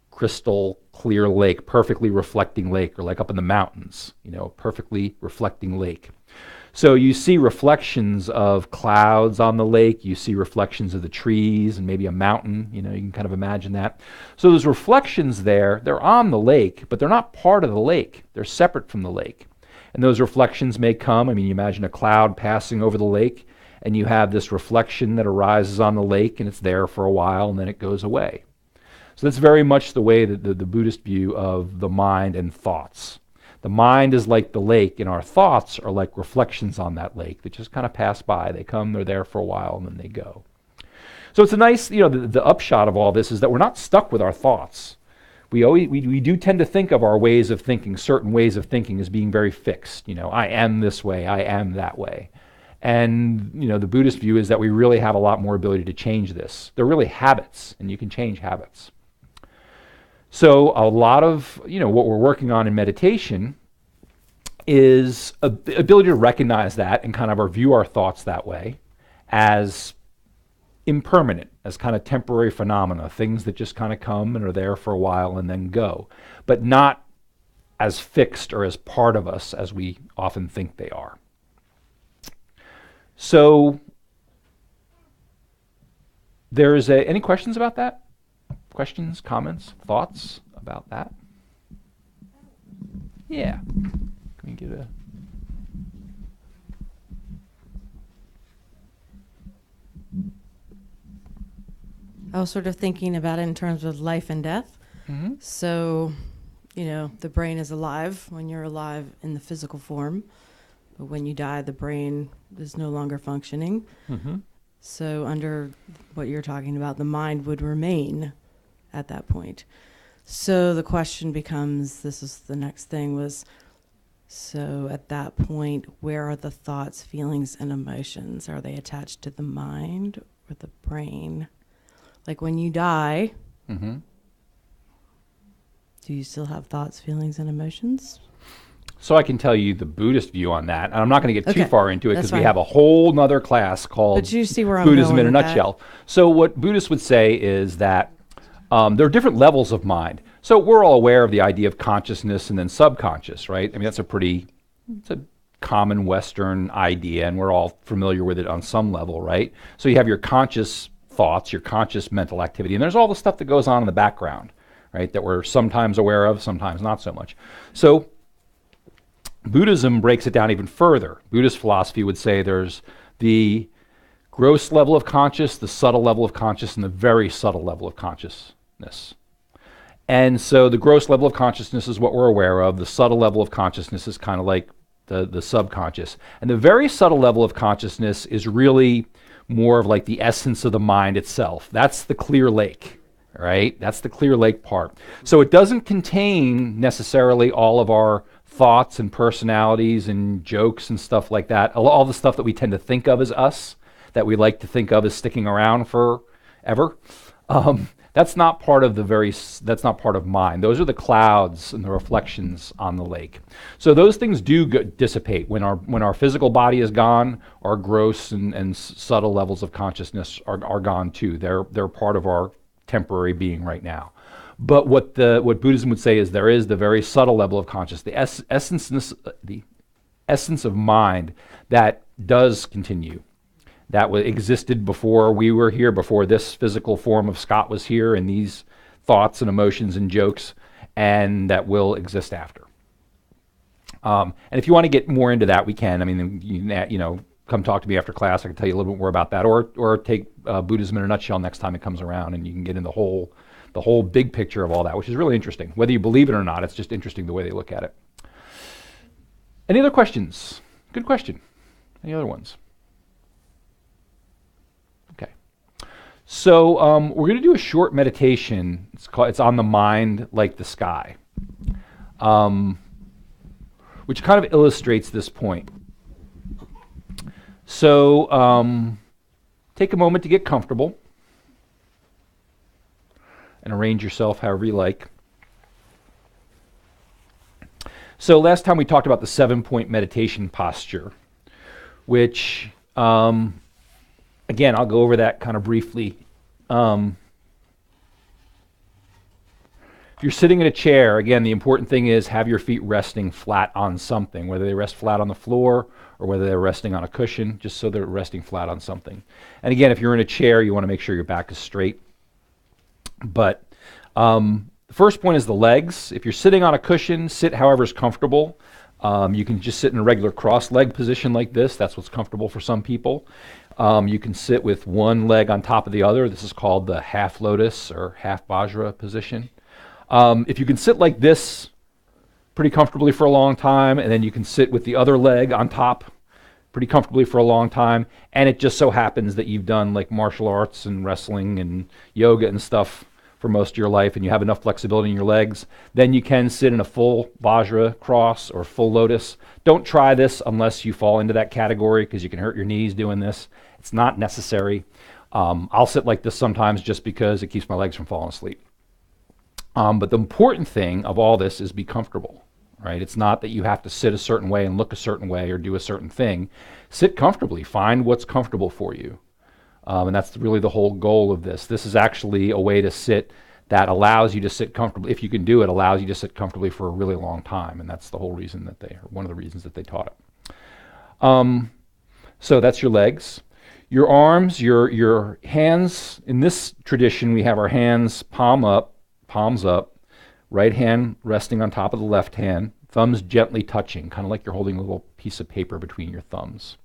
crystal clear lake, perfectly reflecting lake, or like up in the mountains, perfectly reflecting lake. So you see reflections of clouds on the lake, you see reflections of the trees and maybe a mountain, you can kind of imagine that. So those reflections there, they're on the lake, but they're not part of the lake. They're separate from the lake. And those reflections may come, you imagine a cloud passing over the lake, and you have this reflection that arises on the lake, and it's there for a while, and then it goes away. So that's very much the way that the Buddhist view of the mind and thoughts. The mind is like the lake, and our thoughts are like reflections on that lake that just kind of pass by. They come, they're there for a while, and then they go. So it's a nice, the upshot of all this is that we're not stuck with our thoughts. we do tend to think of our ways of thinking, certain ways of thinking, as being very fixed. I am this way, I am that way. And the Buddhist view is that we really have a lot more ability to change this. They're really habits, and you can change habits. So a lot of what we're working on in meditation is ability to recognize that and kind of view our thoughts that way as impermanent, as kind of temporary phenomena, things that just kind of come and are there for a while and then go, but not as fixed or as part of us as we often think they are. So there's any questions about that? Questions, comments, thoughts about that? Yeah. Can we get a... I was sort of thinking about it in terms of life and death. Mm-hmm. So, the brain is alive when you're alive in the physical form. But when you die, the brain is no longer functioning. Mm-hmm. So under what you're talking about, the mind would remain at that point. So the question becomes, this is the next thing was, so at that point, where are the thoughts, feelings, and emotions? Are they attached to the mind or the brain? Like when you die, Mm-hmm. do you still have thoughts, feelings, and emotions? So I can tell you the Buddhist view on that, and I'm not going to get too Okay, far into it that's because we fine. have a whole nother class called But you see where I'm Buddhism going in a with that. nutshell. So what Buddhists would say is that there are different levels of mind. So we're all aware of the idea of consciousness and then subconscious, right? I mean, it's a common Western idea, and we're all familiar with it on some level, right? So you have your conscious thoughts, your conscious mental activity, and there's all the stuff that goes on in the background, right, that we're sometimes aware of, sometimes not so much. So Buddhism breaks it down even further. Buddhist philosophy would say there's the gross level of conscious, the subtle level of conscious, and the very subtle level of consciousness. And so the gross level of consciousness is what we're aware of. The subtle level of consciousness is kind of like the subconscious. And the very subtle level of consciousness is really more of like the essence of the mind itself. That's the clear lake, right? That's the clear lake part. So it doesn't contain necessarily all of our thoughts and personalities and jokes and stuff like that. All the stuff that we tend to think of as us, that we like to think of as sticking around forever. That's not part of that's not part of mind. Those are the clouds and the reflections on the lake. So those things do dissipate when our physical body is gone. Our gross and subtle levels of consciousness are gone too. They're part of our temporary being right now. But what Buddhism would say is there is the very subtle level of consciousness, the essence of mind that does continue. That existed before we were here, before this physical form of Scott was here, and these thoughts and emotions and jokes, and that will exist after. And if you want to get more into that, we can. I mean, come talk to me after class. I can tell you a little bit more about that, or take Buddhism in a nutshell next time it comes around, and you can get in the whole big picture of all that, which is really interesting. Whether you believe it or not, it's just interesting the way they look at it. Any other questions? Good question. Any other ones? So we're going to do a short meditation. It's on the mind like the sky, which kind of illustrates this point. So take a moment to get comfortable and arrange yourself however you like. So last time we talked about the 7-point meditation posture, which again, I'll go over that kind of briefly. If you're sitting in a chair, again, the important thing is have your feet resting flat on something, whether they rest flat on the floor or whether they're resting on a cushion, just so they're resting flat on something. And again, if you're in a chair, you want to make sure your back is straight. But the first point is the legs. If you're sitting on a cushion, sit however is comfortable. You can just sit in a regular cross-leg position like this. That's what's comfortable for some people. You can sit with one leg on top of the other. This is called the half lotus or half vajra position. If you can sit like this pretty comfortably for a long time, and then you can sit with the other leg on top pretty comfortably for a long time, and it just so happens that you've done like martial arts and wrestling and yoga and stuff for most of your life and you have enough flexibility in your legs, then you can sit in a full Vajra cross or full lotus. Don't try this unless you fall into that category because you can hurt your knees doing this. It's not necessary. I'll sit like this sometimes just because it keeps my legs from falling asleep. But the important thing of all this is be comfortable, right? It's not that you have to sit a certain way and look a certain way or do a certain thing. Sit comfortably. Find what's comfortable for you. And that's really the whole goal of this. This is actually a way to sit that allows you to sit comfortably. If you can do it, allows you to sit comfortably for a really long time. And that's the whole reason that one of the reasons that they taught it. So that's your legs. Your arms, your hands. In this tradition, we have our hands palms up, right hand resting on top of the left hand, thumbs gently touching, kind of like you're holding a little piece of paper between your thumbs.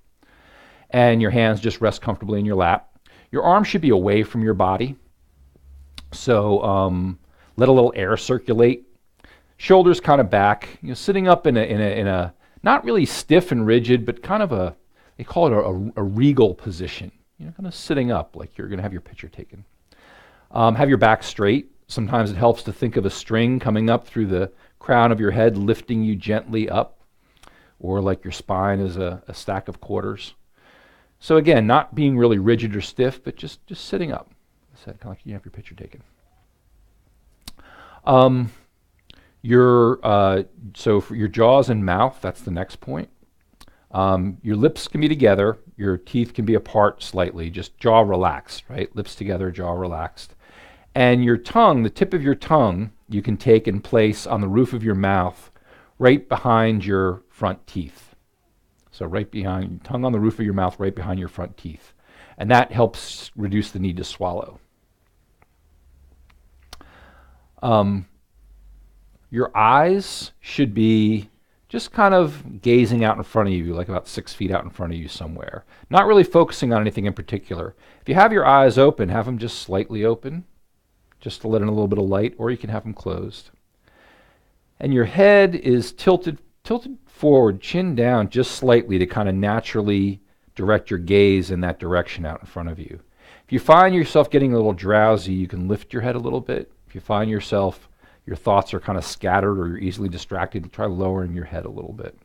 And your hands just rest comfortably in your lap. Your arms should be away from your body. So let a little air circulate. Shoulders kind of back. Sitting up in a not really stiff and rigid, but kind of they call it a regal position. Kind of sitting up like you're going to have your picture taken. Have your back straight. Sometimes it helps to think of a string coming up through the crown of your head, lifting you gently up, or like your spine is a stack of quarters. So again, not being really rigid or stiff, but just sitting up. Kind of like you have your picture taken. So for your jaws and mouth, that's the next point. Your lips can be together. Your teeth can be apart slightly. Just jaw relaxed, right? Lips together, jaw relaxed. And your tongue, the tip of your tongue, you can take and place on the roof of your mouth right behind your front teeth. So right behind, tongue on the roof of your mouth, right behind your front teeth. And that helps reduce the need to swallow. Your eyes should be just kind of gazing out in front of you, like about 6 feet out in front of you somewhere. Not really focusing on anything in particular. If you have your eyes open, have them just slightly open, just to let in a little bit of light, or you can have them closed. And your head is tilted forward, chin down just slightly to kind of naturally direct your gaze in that direction out in front of you. If you find yourself getting a little drowsy, you can lift your head a little bit. If you find yourself, your thoughts are kind of scattered or you're easily distracted, try lowering your head a little bit.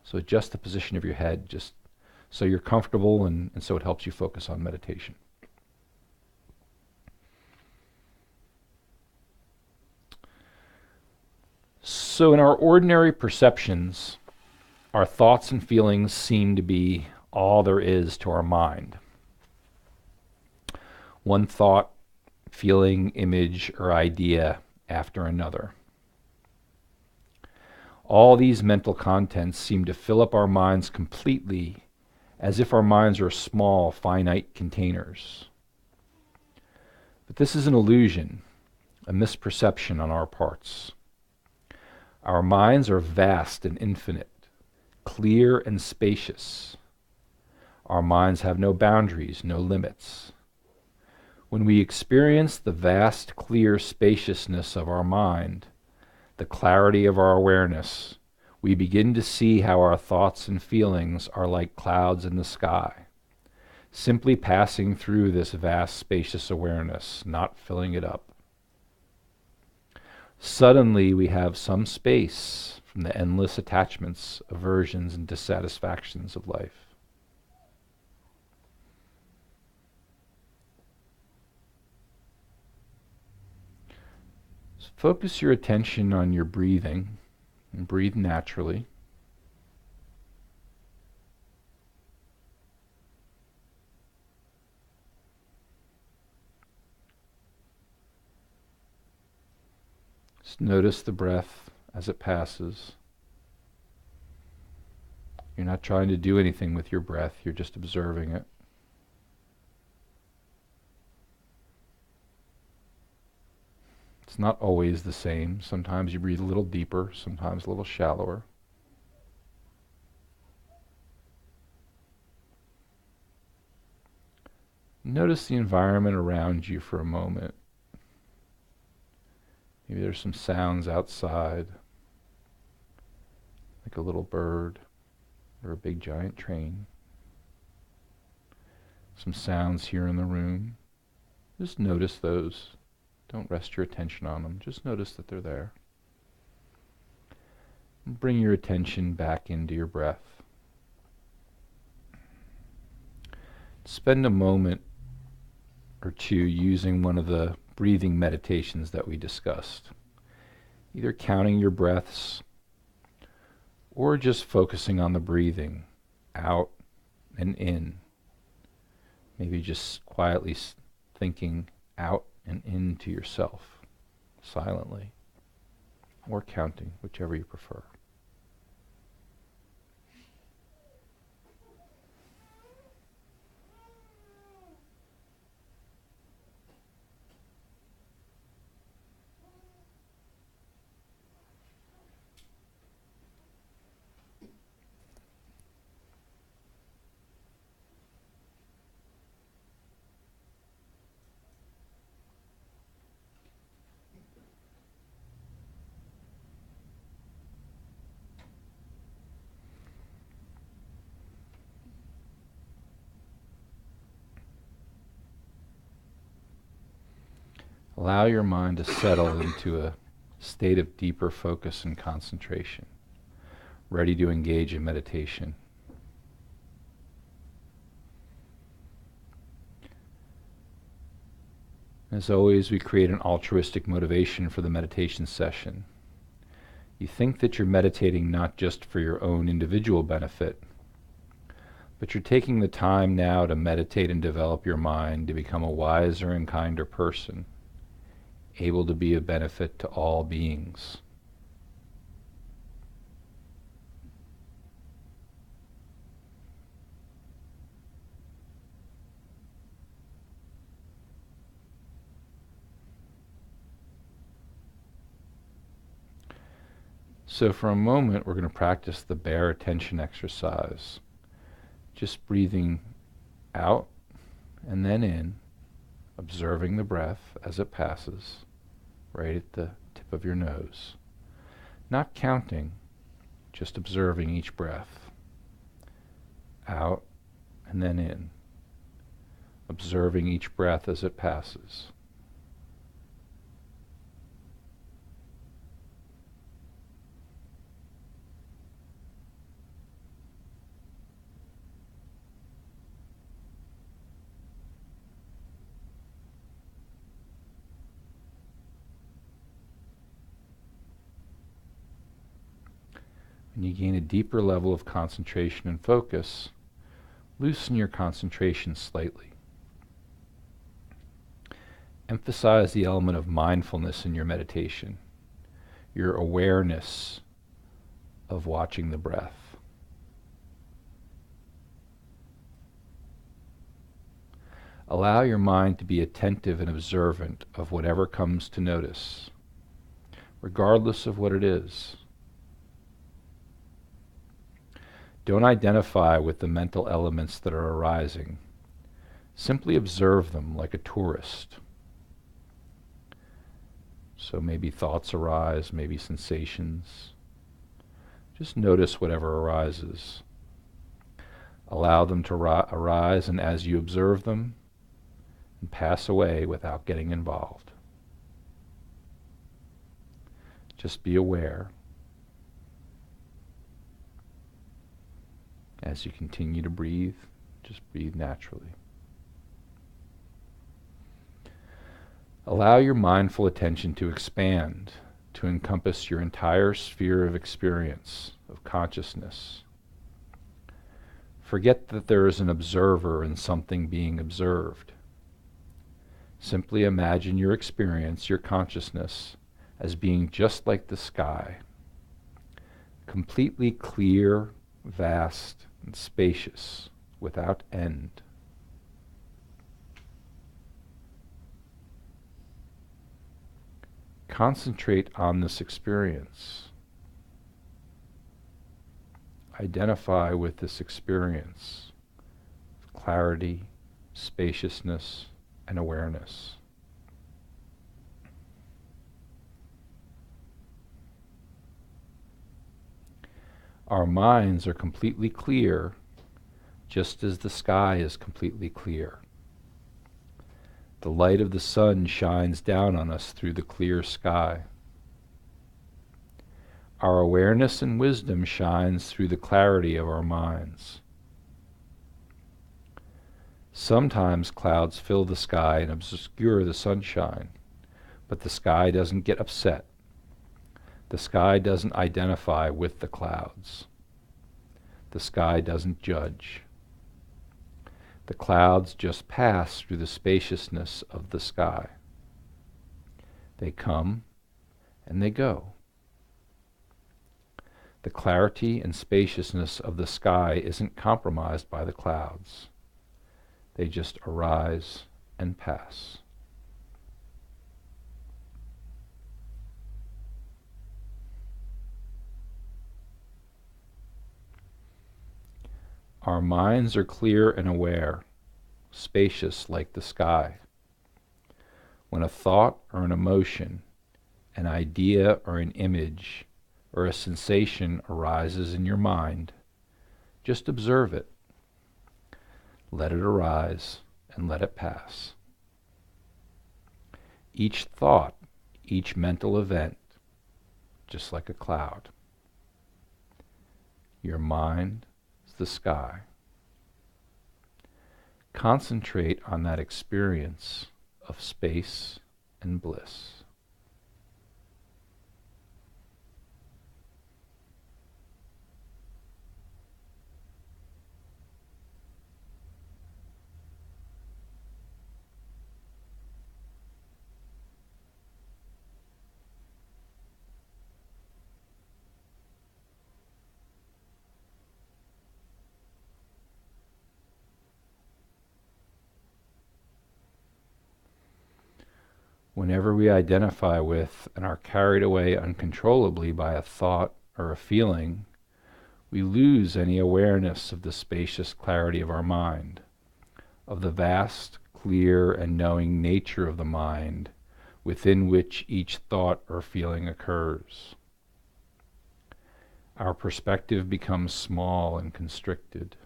So adjust the position of your head just so you're comfortable and so it helps you focus on meditation. So in our ordinary perceptions, our thoughts and feelings seem to be all there is to our mind. One thought, feeling, image, or idea after another. All these mental contents seem to fill up our minds completely, as if our minds are small, finite containers. But this is an illusion, a misperception on our parts. Our minds are vast and infinite, clear and spacious. Our minds have no boundaries, no limits. When we experience the vast, clear spaciousness of our mind, the clarity of our awareness, we begin to see how our thoughts and feelings are like clouds in the sky, simply passing through this vast, spacious awareness, not filling it up. Suddenly we have some space from the endless attachments, aversions, and dissatisfactions of life. So focus your attention on your breathing and breathe naturally. Just notice the breath as it passes. You're not trying to do anything with your breath, you're just observing it. It's not always the same. Sometimes you breathe a little deeper, sometimes a little shallower. Notice the environment around you for a moment. Maybe there's some sounds outside, like a little bird or a big giant train. Some sounds here in the room. Just notice those. Don't rest your attention on them. Just notice that they're there. And bring your attention back into your breath. Spend a moment or two using one of the breathing meditations that we discussed. Either counting your breaths or just focusing on the breathing out and in. Maybe just quietly thinking out and into yourself silently, or counting, whichever you prefer. Allow your mind to settle into a state of deeper focus and concentration, ready to engage in meditation. As always, we create an altruistic motivation for the meditation session. You think that you're meditating not just for your own individual benefit, but you're taking the time now to meditate and develop your mind to become a wiser and kinder person, able to be of benefit to all beings. So for a moment, we're going to practice the bare attention exercise. Just breathing out and then in, observing the breath as it passes, right at the tip of your nose. Not counting, just observing each breath. Out and then in, observing each breath as it passes. When you gain a deeper level of concentration and focus, loosen your concentration slightly. Emphasize the element of mindfulness in your meditation, your awareness of watching the breath. Allow your mind to be attentive and observant of whatever comes to notice, regardless of what it is. Don't identify with the mental elements that are arising. Simply observe them like a tourist. So maybe thoughts arise, maybe sensations. Just notice whatever arises. Allow them to arise, and as you observe them, and pass away without getting involved. Just be aware. As you continue to breathe, just breathe naturally. Allow your mindful attention to expand, to encompass your entire sphere of experience, of consciousness. Forget that there is an observer and something being observed. Simply imagine your experience, your consciousness, as being just like the sky, completely clear, vast, and spacious, without end. Concentrate on this experience. Identify with this experience, clarity, spaciousness, and awareness. Our minds are completely clear, just as the sky is completely clear. The light of the sun shines down on us through the clear sky. Our awareness and wisdom shines through the clarity of our minds. Sometimes clouds fill the sky and obscure the sunshine, but the sky doesn't get upset. The sky doesn't identify with the clouds. The sky doesn't judge. The clouds just pass through the spaciousness of the sky. They come and they go. The clarity and spaciousness of the sky isn't compromised by the clouds. They just arise and pass. Our minds are clear and aware, spacious like the sky. When a thought or an emotion, an idea or an image, or a sensation arises in your mind, just observe it. Let it arise and let it pass. Each thought, each mental event, just like a cloud. Your mind is the sky. Concentrate on that experience of space and bliss. Whenever we identify with and are carried away uncontrollably by a thought or a feeling, we lose any awareness of the spacious clarity of our mind, of the vast, clear, and knowing nature of the mind within which each thought or feeling occurs. Our perspective becomes small and constricted.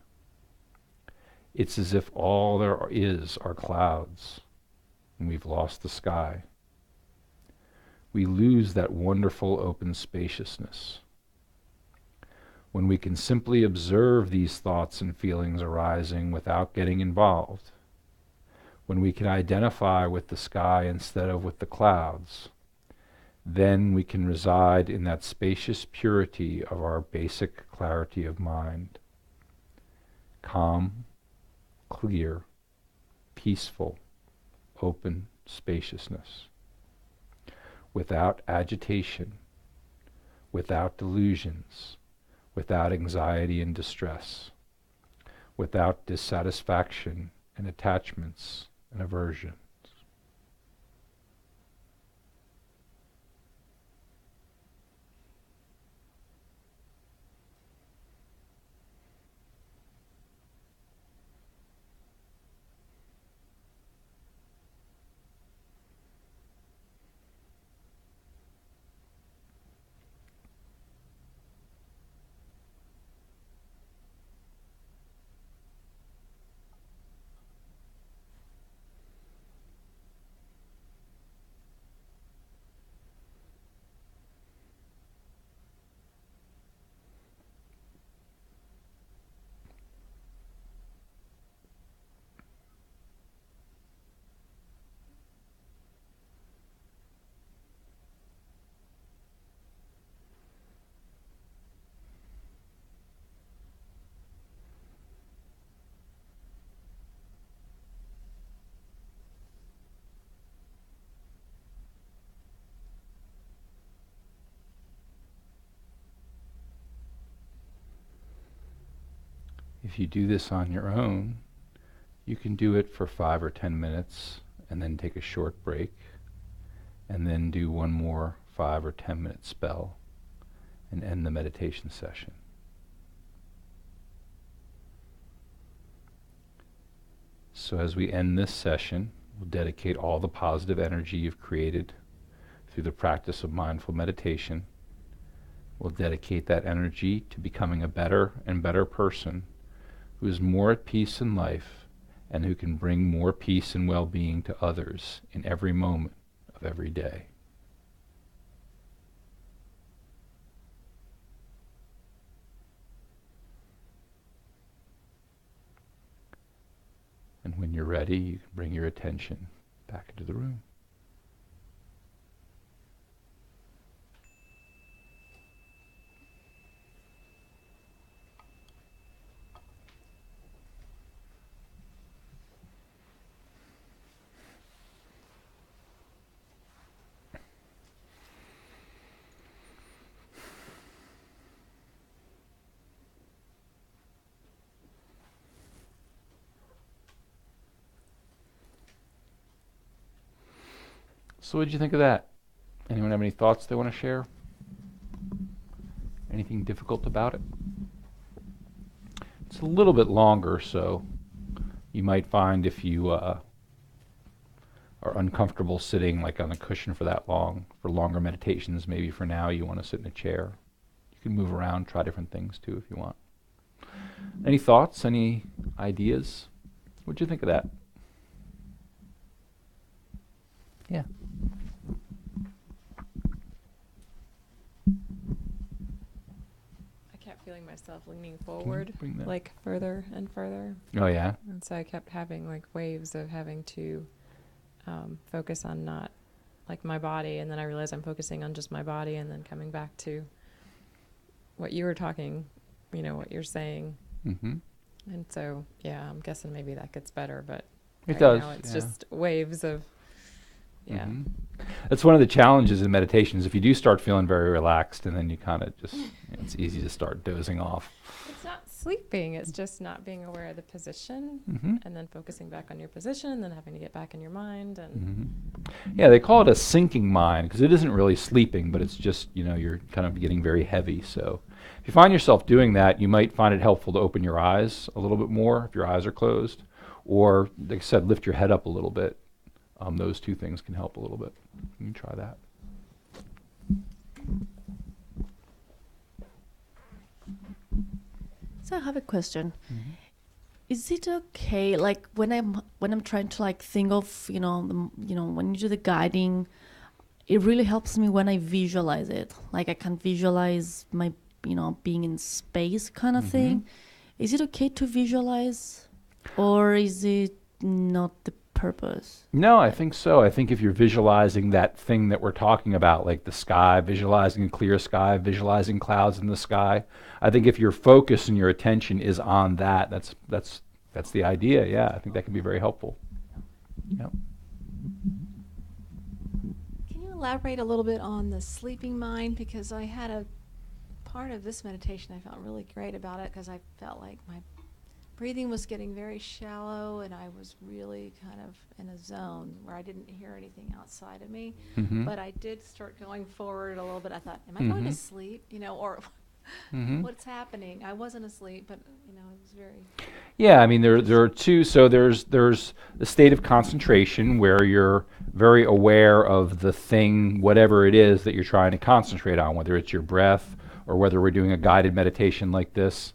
It's as if all there is are clouds, and we've lost the sky. We lose that wonderful open spaciousness. When we can simply observe these thoughts and feelings arising without getting involved, when we can identify with the sky instead of with the clouds, then we can reside in that spacious purity of our basic clarity of mind. Calm, clear, peaceful, open spaciousness, without agitation, without delusions, without anxiety and distress, without dissatisfaction and attachments and aversions. If you do this on your own, you can do it for 5 or 10 minutes and then take a short break and then do one more 5 or 10 minute spell and end the meditation session. So as we end this session, we'll dedicate all the positive energy you've created through the practice of mindful meditation. We'll dedicate that energy to becoming a better and better person who is more at peace in life and who can bring more peace and well-being to others in every moment of every day. And when you're ready, you can bring your attention back into the room. So what did you think of that? Anyone have any thoughts they want to share? Anything difficult about it? It's a little bit longer, so you might find if you are uncomfortable sitting like on a cushion for that long, for longer meditations, maybe for now you want to sit in a chair. You can move around, try different things too if you want. Any thoughts, any ideas? What'd you think of that? Yeah. I kept feeling myself leaning forward, bring that? like further and further. Oh yeah? And so I kept having like waves of having to focus on not like my body. And then I realized I'm focusing on just my body and then coming back to what you were talking, you know, what you're saying. Mm-hmm. And so, yeah, I'm guessing maybe that gets better, but It right does, now it's yeah. just waves of, yeah. Mhm. That's one of the challenges in meditation is if you do start feeling very relaxed and then you kind of just, it's easy to start dozing off. It's not sleeping, it's just not being aware of the position Mm-hmm. and then focusing back on your position and then having to get back in your mind. And Mm-hmm. Yeah, they call it a sinking mind because it isn't really sleeping, but it's just, you know, you're kind of getting very heavy. So if you find yourself doing that, you might find it helpful to open your eyes a little bit more if your eyes are closed, or, like I said, lift your head up a little bit. Those two things can help a little bit. You can try that. So I have a question. Mm-hmm. Is it okay, like when I'm trying to like think of, you know, when you do the guiding, it really helps me when I visualize it. Like I can visualize my, being in space kind of Mm-hmm. thing. Is it okay to visualize, or is it not the purpose? No, I think so. I think if you're visualizing that thing that we're talking about, like the sky, visualizing a clear sky, visualizing clouds in the sky, I think if your focus and your attention is on that, that's the idea. Yeah, I think that can be very helpful. Yep. Can you elaborate a little bit on the sleeping mind? Because I had a part of this meditation I felt really great about it because I felt like my breathing was getting very shallow and I was really kind of in a zone where I didn't hear anything outside of me. Mm-hmm. But I did start going forward a little bit. I thought, am I going to sleep? You know, or Mm-hmm. what's happening? I wasn't asleep, but you know, it was very. Yeah, I mean there are two. So there's the state of concentration where you're very aware of the thing, whatever it is that you're trying to concentrate on, whether it's your breath or whether we're doing a guided meditation like this.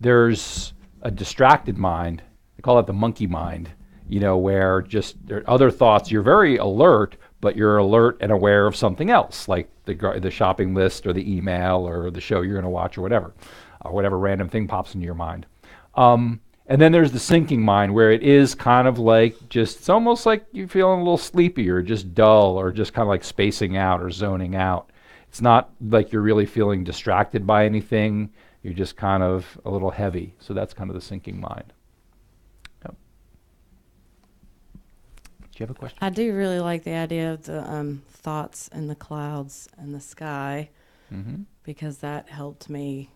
There's a distracted mind. They call it the monkey mind. You know, where just there are other thoughts. You're very alert, but you're alert and aware of something else, like the shopping list or the email or the show you're going to watch or whatever random thing pops into your mind. And then there's the sinking mind where it is kind of like it's almost like you're feeling a little sleepy or just dull or just kind of like spacing out or zoning out. It's not like you're really feeling distracted by anything. You're just kind of a little heavy. So that's kind of the sinking mind. Yep. Do you have a question? I do really like the idea of the thoughts and the clouds and the sky, Mm-hmm. because that helped me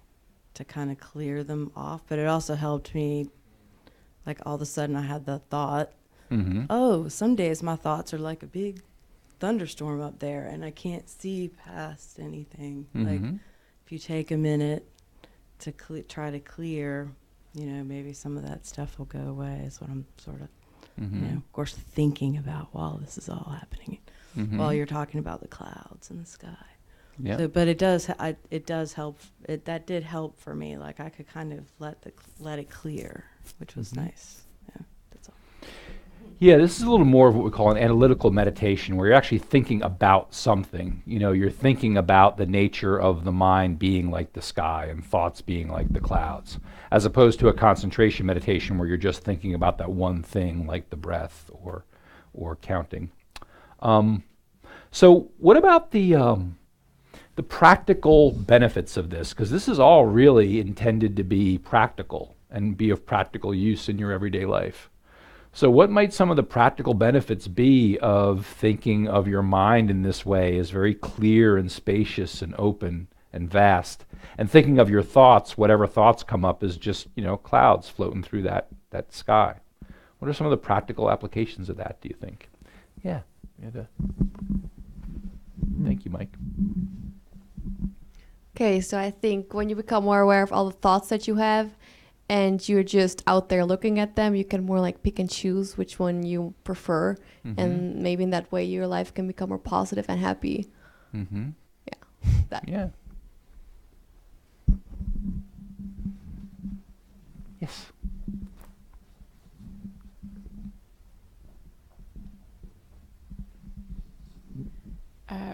to kind of clear them off. But it also helped me, like all of a sudden I had the thought, Mm-hmm. oh, some days my thoughts are like a big thunderstorm up there and I can't see past anything. Like Mm-hmm. if you take a minute to try to clear, maybe some of that stuff will go away is what I'm sort of, Mm-hmm. of course, thinking about while this is all happening, Mm-hmm. while you're talking about the clouds and the sky. Yeah. So, but it does. It does help. That did help for me. Like I could kind of let it clear, which was nice. Yeah, that's all. Yeah, this is a little more of what we call an analytical meditation, where you're actually thinking about something. You know, you're thinking about the nature of the mind being like the sky and thoughts being like the clouds, as opposed to a concentration meditation where you're just thinking about that one thing, like the breath or counting. So, what about the practical benefits of this? Because this is all really intended to be practical and be of practical use in your everyday life. So what might some of the practical benefits be of thinking of your mind in this way as very clear and spacious and open and vast, and thinking of your thoughts, whatever thoughts come up, as just, clouds floating through that sky? What are some of the practical applications of that, do you think? Yeah. Thank you, Mike. Okay, so I think when you become more aware of all the thoughts that you have and you're just out there looking at them, you can more like pick and choose which one you prefer. And maybe in that way your life can become more positive and happy. Mm-hmm. Yeah. That. Yeah. Yes.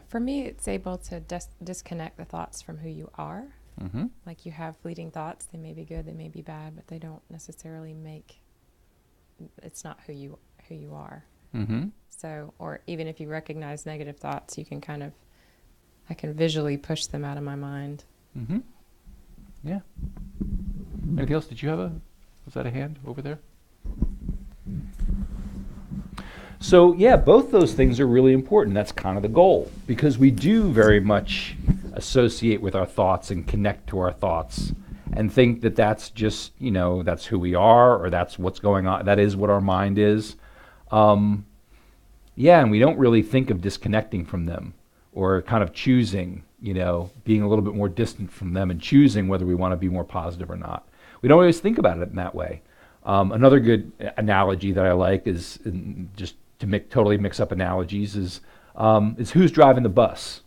For me, it's able to disconnect the thoughts from who you are. Mm-hmm. Like you have fleeting thoughts, they may be good, they may be bad, but they don't necessarily it's not who you are. Mm-hmm. So, or even if you recognize negative thoughts, you can I can visually push them out of my mind. Mm-hmm. Yeah. Anything else? Was that a hand over there? So yeah, both those things are really important. That's kind of the goal, because we do very much associate with our thoughts and connect to our thoughts and think that that's just, that's who we are, or that's what's going on. That is what our mind is. Yeah, and we don't really think of disconnecting from them, or kind of choosing, being a little bit more distant from them and choosing whether we want to be more positive or not. We don't always think about it in that way. Another good analogy that I like is, just to totally mix up analogies, is who's driving the bus,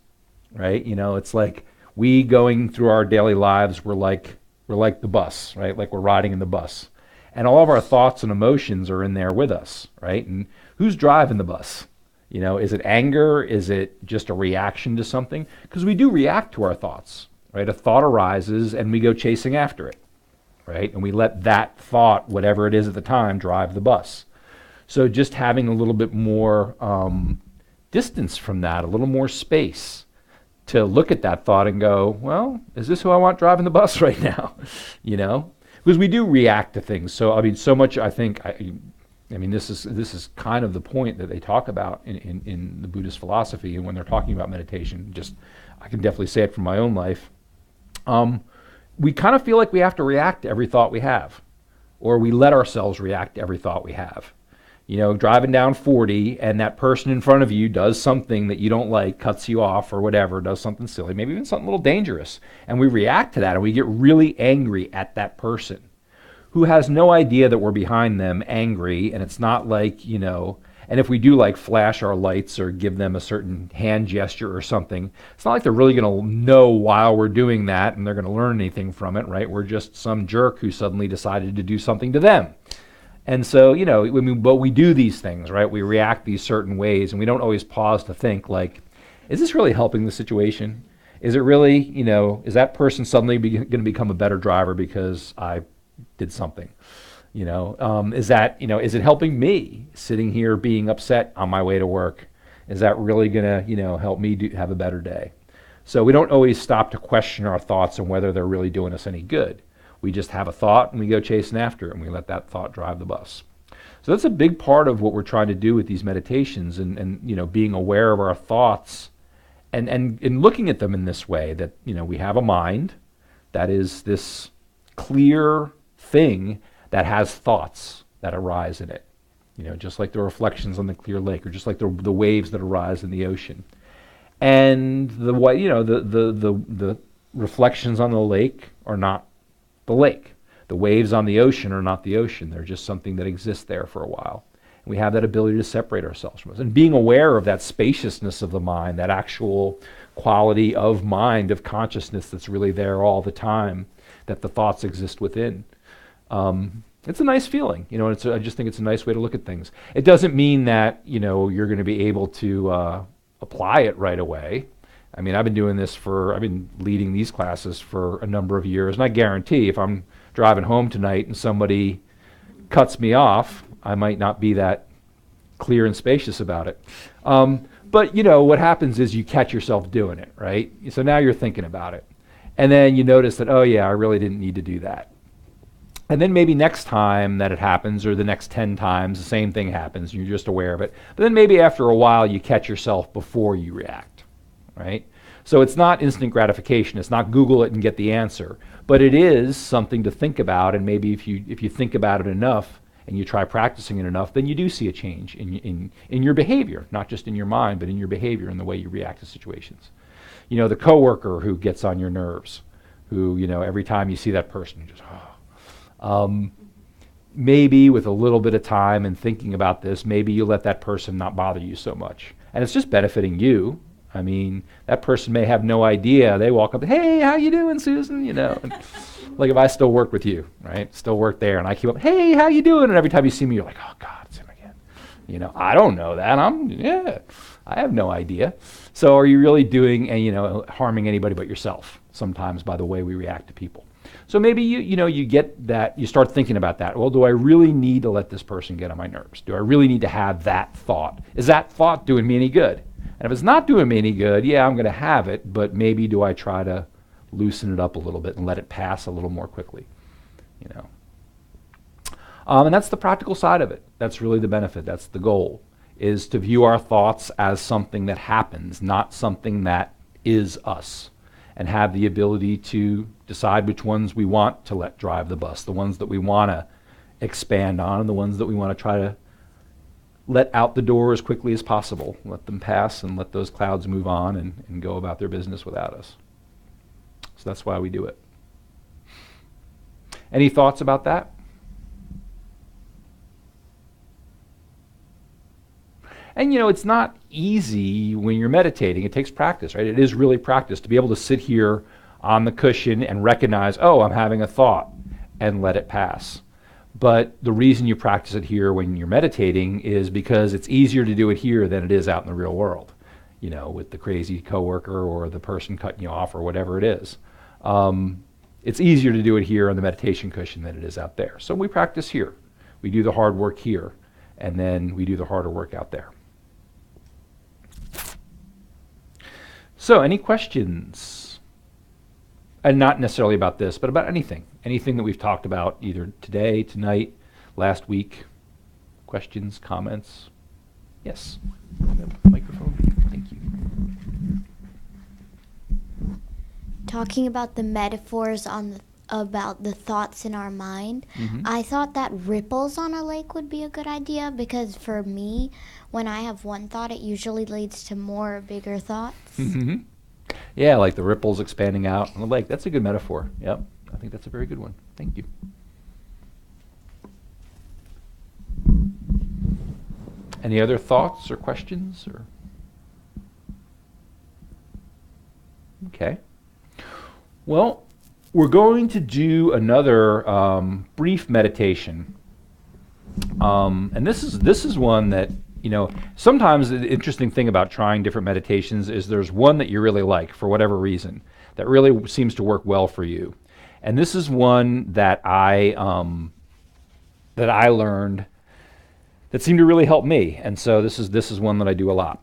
right? It's like we going through our daily lives, we're like the bus, right? Like we're riding in the bus. And all of our thoughts and emotions are in there with us, right? And who's driving the bus? Is it anger? Is it just a reaction to something? Because we do react to our thoughts, right? A thought arises and we go chasing after it, right? And we let that thought, whatever it is at the time, drive the bus. So just having a little bit more distance from that, a little more space to look at that thought and go, well, is this who I want driving the bus right now? Because we do react to things. So so much, I think, this is kind of the point that they talk about in the Buddhist philosophy, and when they're talking about meditation. I can definitely say it from my own life. We kind of feel like we have to react to every thought we have, or we let ourselves react to every thought we have. Driving down 40 and that person in front of you does something that you don't like, cuts you off or whatever, does something silly, maybe even something a little dangerous. And we react to that and we get really angry at that person who has no idea that we're behind them angry. And it's not like, and if we do like flash our lights or give them a certain hand gesture or something, it's not like they're really going to know while we're doing that and they're going to learn anything from it, right? We're just some jerk who suddenly decided to do something to them. And so, but we do these things, right? We react these certain ways, and we don't always pause to think, like, is this really helping the situation? Is it really, is that person suddenly going to become a better driver because I did something? Is it helping me sitting here being upset on my way to work? Is that really going to, help me have a better day? So we don't always stop to question our thoughts and whether they're really doing us any good. We just have a thought and we go chasing after it and we let that thought drive the bus. So that's a big part of what we're trying to do with these meditations, and being aware of our thoughts and looking at them in this way, that, we have a mind that is this clear thing that has thoughts that arise in it. Just like the reflections on the clear lake, or just like the waves that arise in the ocean. And the reflections on the lake are not the lake. The waves on the ocean are not the ocean. They're just something that exists there for a while. We have that ability to separate ourselves from us. And being aware of that spaciousness of the mind, that actual quality of mind, of consciousness that's really there all the time, that the thoughts exist within. It's a nice feeling, you know. I just think it's a nice way to look at things. It doesn't mean that, you know, you're going to be able to apply it right away. I mean, I've been leading these classes for a number of years, and I guarantee if I'm driving home tonight and somebody cuts me off, I might not be that clear and spacious about it. But, you know, what happens is you catch yourself doing it, right? So now you're thinking about it. And then you notice that, oh yeah, I really didn't need to do that. And then maybe next time that it happens, or the next 10 times, the same thing happens, and you're just aware of it. But then maybe after a while, you catch yourself before you react, right? So it's not instant gratification. It's not Google it and get the answer. But it is something to think about, and maybe if you think about it enough and you try practicing it enough, then you do see a change in your behavior, not just in your mind, but in your behavior and the way you react to situations. You know, the coworker who gets on your nerves, who, you know, every time you see that person, you just, maybe with a little bit of time and thinking about this, maybe you let that person not bother you so much. And it's just benefiting you. I mean, that person may have no idea. They walk up, hey, how you doing, Susan? You know, and like if I still work with you, right? Still work there, and I keep up, hey, how you doing? And every time you see me, you're like, oh God, it's him again. You know, I don't know that. I have no idea. So are you really doing, harming anybody but yourself sometimes by the way we react to people? So maybe you get that, you start thinking about that. Well, do I really need to let this person get on my nerves? Do I really need to have that thought? Is that thought doing me any good? And if it's not doing me any good, yeah, I'm going to have it, but maybe do I try to loosen it up a little bit and let it pass a little more quickly, you know? And that's the practical side of it. That's really the benefit. That's the goal, is to view our thoughts as something that happens, not something that is us, and have the ability to decide which ones we want to let drive the bus, the ones that we want to expand on, and the ones that we want to try to let out the door as quickly as possible, let them pass and let those clouds move on and go about their business without us. So that's why we do it. Any thoughts about that? And it's not easy when you're meditating. It takes practice, right? It is really practice to be able to sit here on the cushion and recognize, oh, I'm having a thought, and let it pass. But the reason you practice it here when you're meditating is because it's easier to do it here than it is out in the real world, with the crazy coworker or the person cutting you off or whatever it is. It's easier to do it here on the meditation cushion than it is out there. So we practice here. We do the hard work here, and then we do the harder work out there. So, any questions? And not necessarily about this, but about anything. Anything that we've talked about either today, tonight, last week. Questions, comments? Yes. Microphone. Thank you. Talking about the metaphors about the thoughts in our mind, I thought that ripples on a lake would be a good idea, because for me, when I have one thought, it usually leads to more bigger thoughts. Yeah, like the ripples expanding out on the lake. That's a good metaphor. Yep, I think that's a very good one. Thank you. Any other thoughts or questions? Okay. Well, we're going to do another brief meditation, and this is one that sometimes the interesting thing about trying different meditations is there's one that you really like for whatever reason that really seems to work well for you, and this is one that I learned that seemed to really help me, and so this is one that I do a lot.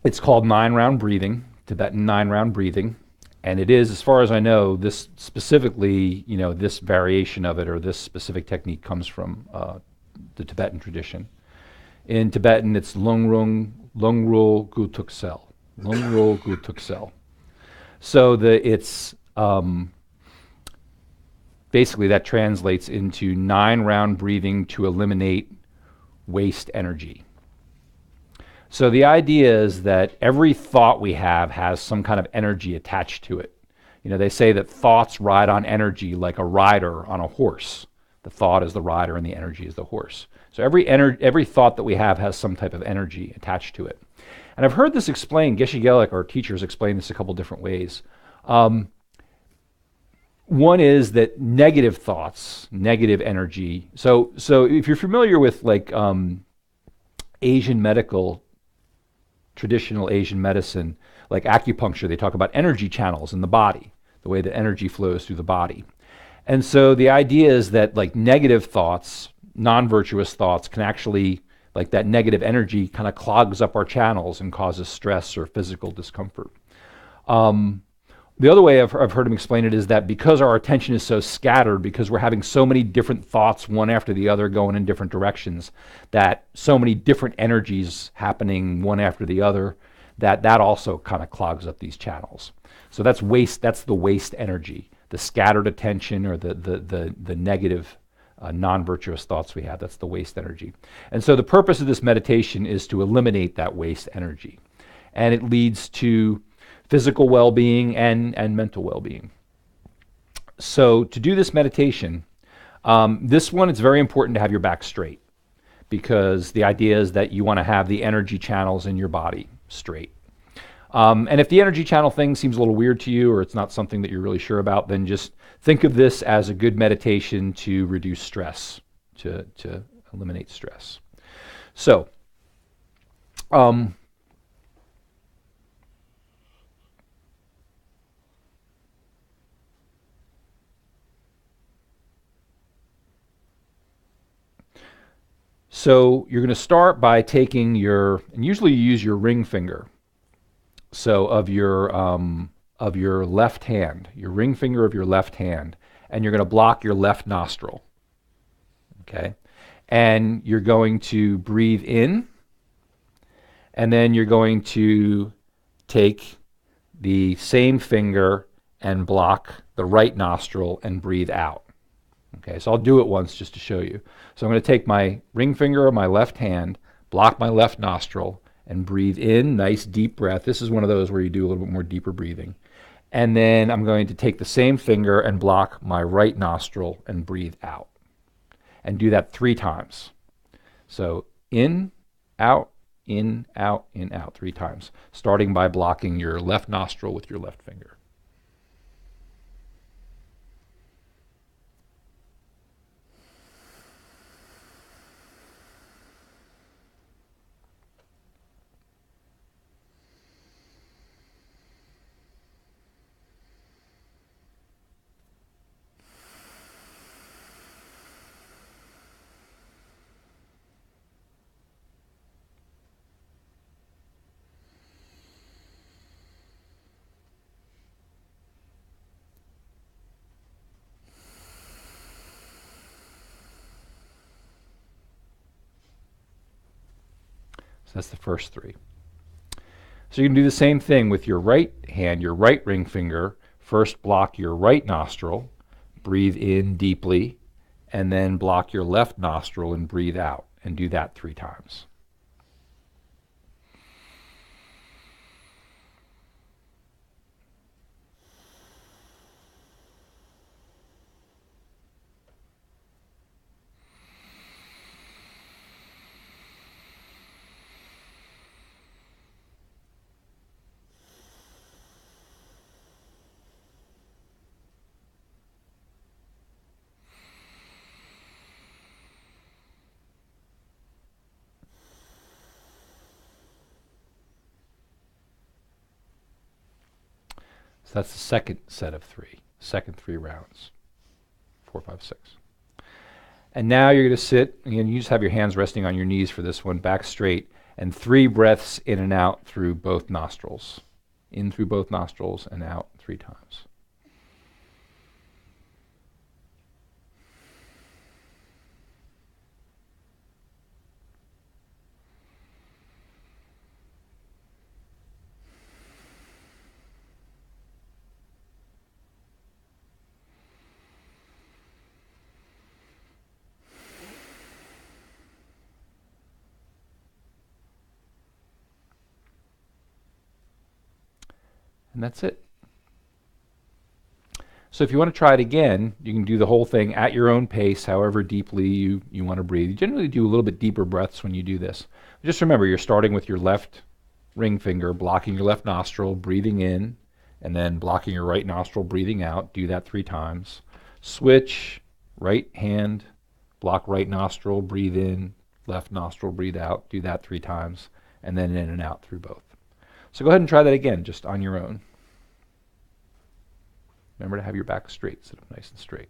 It's called 9-round breathing, Tibetan 9-round breathing. And it is, as far as I know, this specifically, this variation of it or this specific technique comes from the Tibetan tradition. In Tibetan, it's Longrul Gutuksel. Longrul Gutuksel. So it's basically that translates into 9-round breathing to eliminate waste energy. So the idea is that every thought we have has some kind of energy attached to it. They say that thoughts ride on energy like a rider on a horse. The thought is the rider and the energy is the horse. So every thought that we have has some type of energy attached to it. And I've heard this explained, Geshe Gelik, our teachers, explain this a couple different ways. One is that negative thoughts, negative energy. So if you're familiar with like traditional Asian medicine, like acupuncture, they talk about energy channels in the body, the way that energy flows through the body. And so the idea is that like negative thoughts, non-virtuous thoughts can actually, like that negative energy kind of clogs up our channels and causes stress or physical discomfort. The other way I've heard him explain it is that because our attention is so scattered, because we're having so many different thoughts, one after the other, going in different directions, that so many different energies happening one after the other, that also kind of clogs up these channels. So that's waste. That's the waste energy, the scattered attention, or the negative, non-virtuous thoughts we have. That's the waste energy. And so the purpose of this meditation is to eliminate that waste energy, and it leads to physical well-being and mental well-being. So to do this meditation, this one, it's very important to have your back straight, because the idea is that you want to have the energy channels in your body straight. And if the energy channel thing seems a little weird to you, or it's not something that you're really sure about, then just think of this as a good meditation to reduce stress, to eliminate stress. So, So you're going to start by taking and usually you use your ring finger, so of your left hand, your ring finger of your left hand, and you're going to block your left nostril, okay? And you're going to breathe in, and then you're going to take the same finger and block the right nostril and breathe out. Okay, so I'll do it once just to show you. So I'm going to take my ring finger of my left hand, block my left nostril, and breathe in, nice deep breath. This is one of those where you do a little bit more deeper breathing. And then I'm going to take the same finger and block my right nostril and breathe out. And do that 3 times. So in, out, 3 times, starting by blocking your left nostril with your left finger. So that's the first 3. So you can do the same thing with your right hand, your right ring finger. First block your right nostril, breathe in deeply, and then block your left nostril and breathe out, and do that 3 times. So that's the second set of 3, second 3 rounds, 4, 5, 6. And now you're going to sit, and you just have your hands resting on your knees for this one, back straight, and 3 breaths in and out through both nostrils. In through both nostrils and out 3 times. And that's it. So if you want to try it again, you can do the whole thing at your own pace, however deeply you want to breathe. You generally do a little bit deeper breaths when you do this. Just remember, you're starting with your left ring finger, blocking your left nostril, breathing in, and then blocking your right nostril, breathing out. Do that 3 times. Switch, right hand, block right nostril, breathe in, left nostril, breathe out. Do that 3 times, and then in and out through both. So go ahead and try that again, just on your own. Remember to have your back straight, sit up nice and straight.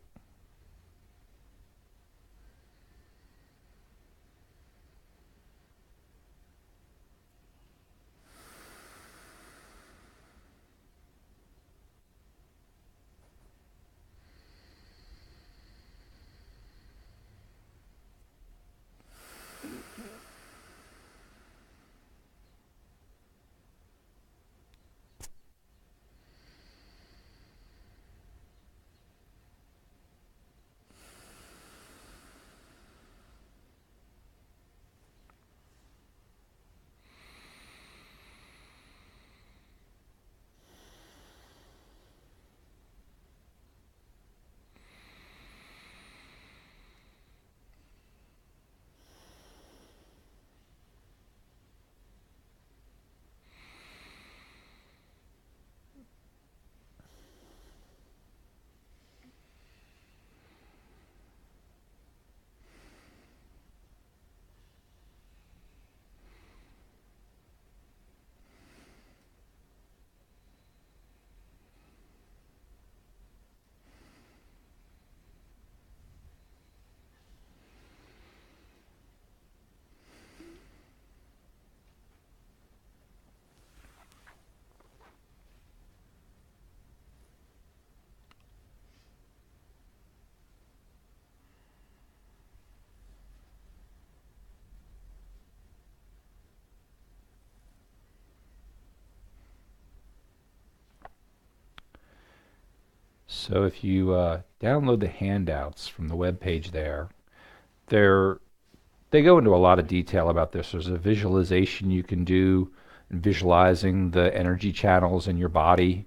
So if you download the handouts from the web page there, they go into a lot of detail about this. There's a visualization you can do, visualizing the energy channels in your body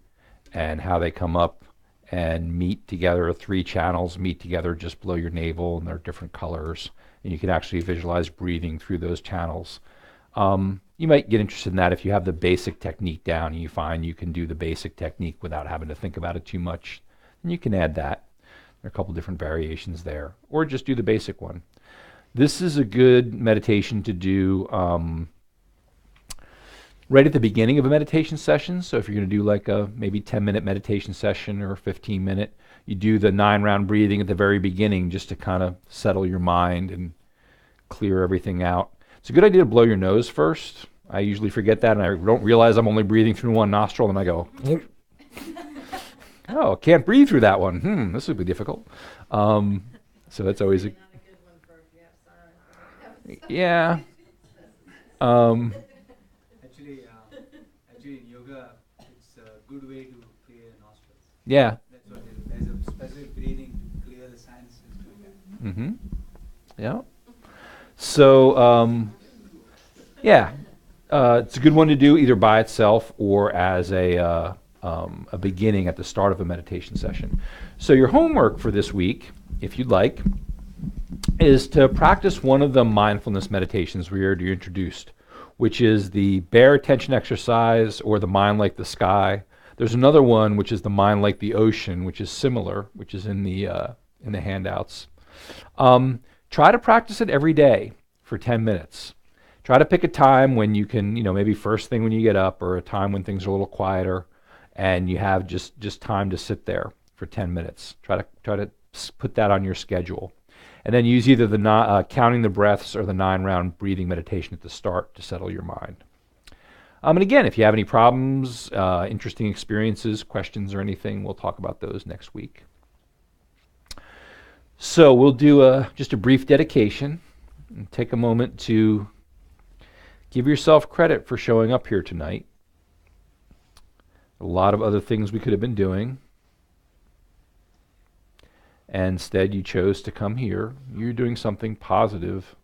and how they come up and meet together. 3 channels meet together just below your navel, and they're different colors. And you can actually visualize breathing through those channels. You might get interested in that if you have the basic technique down and you find you can do the basic technique without having to think about it too much. And you can add that. There are a couple different variations there. Or just do the basic one. This is a good meditation to do right at the beginning of a meditation session. So if you're going to do like a maybe 10-minute meditation session or a 15-minute, you do the 9-round breathing at the very beginning just to kind of settle your mind and clear everything out. It's a good idea to blow your nose first. I usually forget that and I don't realize I'm only breathing through one nostril, and I go, oh, can't breathe through that one. This would be difficult. So that's always a yeah. Actually, in yoga, it's a good way to clear the nostrils. Yeah. That's what it is. There's a specific breathing to clear the sinuses like that. Mm-hmm. Yeah. So, it's a good one to do either by itself or as a beginning at the start of a meditation session. So your homework for this week, if you'd like, is to practice one of the mindfulness meditations we already introduced, which is the bare attention exercise or the mind like the sky. There's another one which is the mind like the ocean, which is similar, which is in the handouts. Try to practice it every day for 10 minutes. Try to pick a time when you can, maybe first thing when you get up, or a time when things are a little quieter and you have just time to sit there for 10 minutes. Try to put that on your schedule. And then use either the counting the breaths or the 9-round breathing meditation at the start to settle your mind. And again, if you have any problems, interesting experiences, questions, or anything, we'll talk about those next week. So we'll do just a brief dedication and take a moment to give yourself credit for showing up here tonight. A lot of other things we could have been doing. And instead you chose to come here. You're doing something positive.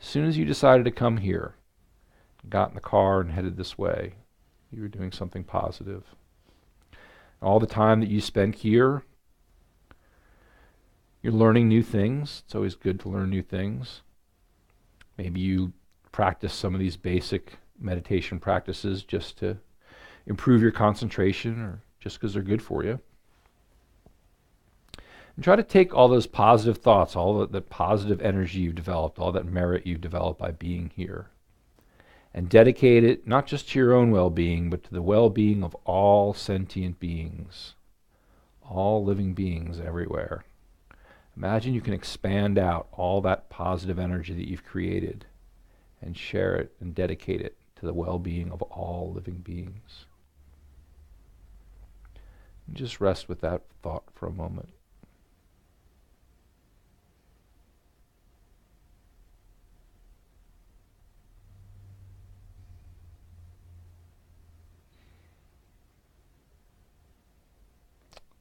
As soon as you decided to come here, got in the car and headed this way, you were doing something positive. All the time that you spent here, You're learning new things. It's always good to learn new things. Maybe you practice some of these basic meditation practices just to improve your concentration or just because they're good for you. And try to take all those positive thoughts, all the positive energy you've developed, all that merit you've developed by being here, and dedicate it not just to your own well-being, but to the well-being of all sentient beings, all living beings everywhere. Imagine you can expand out all that positive energy that you've created and share it and dedicate it to the well-being of all living beings. And just rest with that thought for a moment.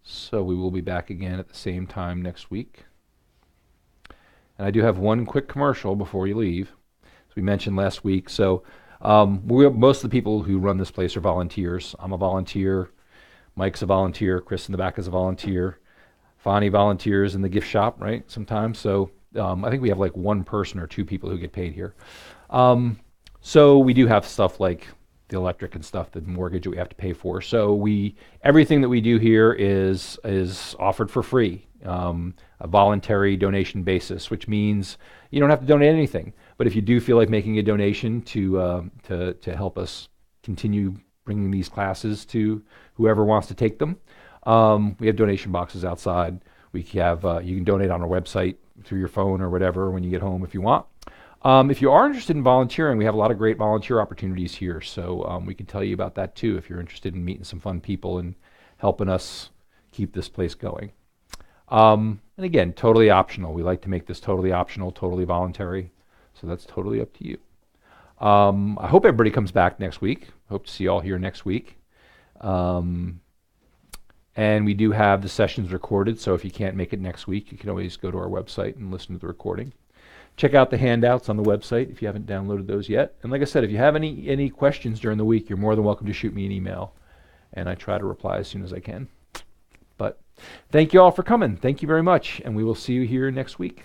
So we will be back again at the same time next week. And I do have one quick commercial before you leave. As we mentioned last week, so most of the people who run this place are volunteers. I'm a volunteer. Mike's a volunteer. Chris in the back is a volunteer. Fonnie volunteers in the gift shop, right, sometimes. So I think we have like one person or two people who get paid here. So we do have stuff like the electric and stuff, the mortgage that we have to pay for. So everything that we do here is offered for free, a voluntary donation basis, which means you don't have to donate anything. But if you do feel like making a donation to help us continue bringing these classes to whoever wants to take them, we have donation boxes outside. We have you can donate on our website through your phone or whatever when you get home if you want. If you are interested in volunteering, we have a lot of great volunteer opportunities here, so we can tell you about that too if you're interested in meeting some fun people and helping us keep this place going. And again, totally optional. We like to make this totally optional, totally voluntary, so that's totally up to you. I hope everybody comes back next week. Hope to see you all here next week. And we do have the sessions recorded, so if you can't make it next week, you can always go to our website and listen to the recording. Check out the handouts on the website if you haven't downloaded those yet. And like I said, if you have any questions during the week, you're more than welcome to shoot me an email, and I try to reply as soon as I can. But thank you all for coming. Thank you very much, and we will see you here next week.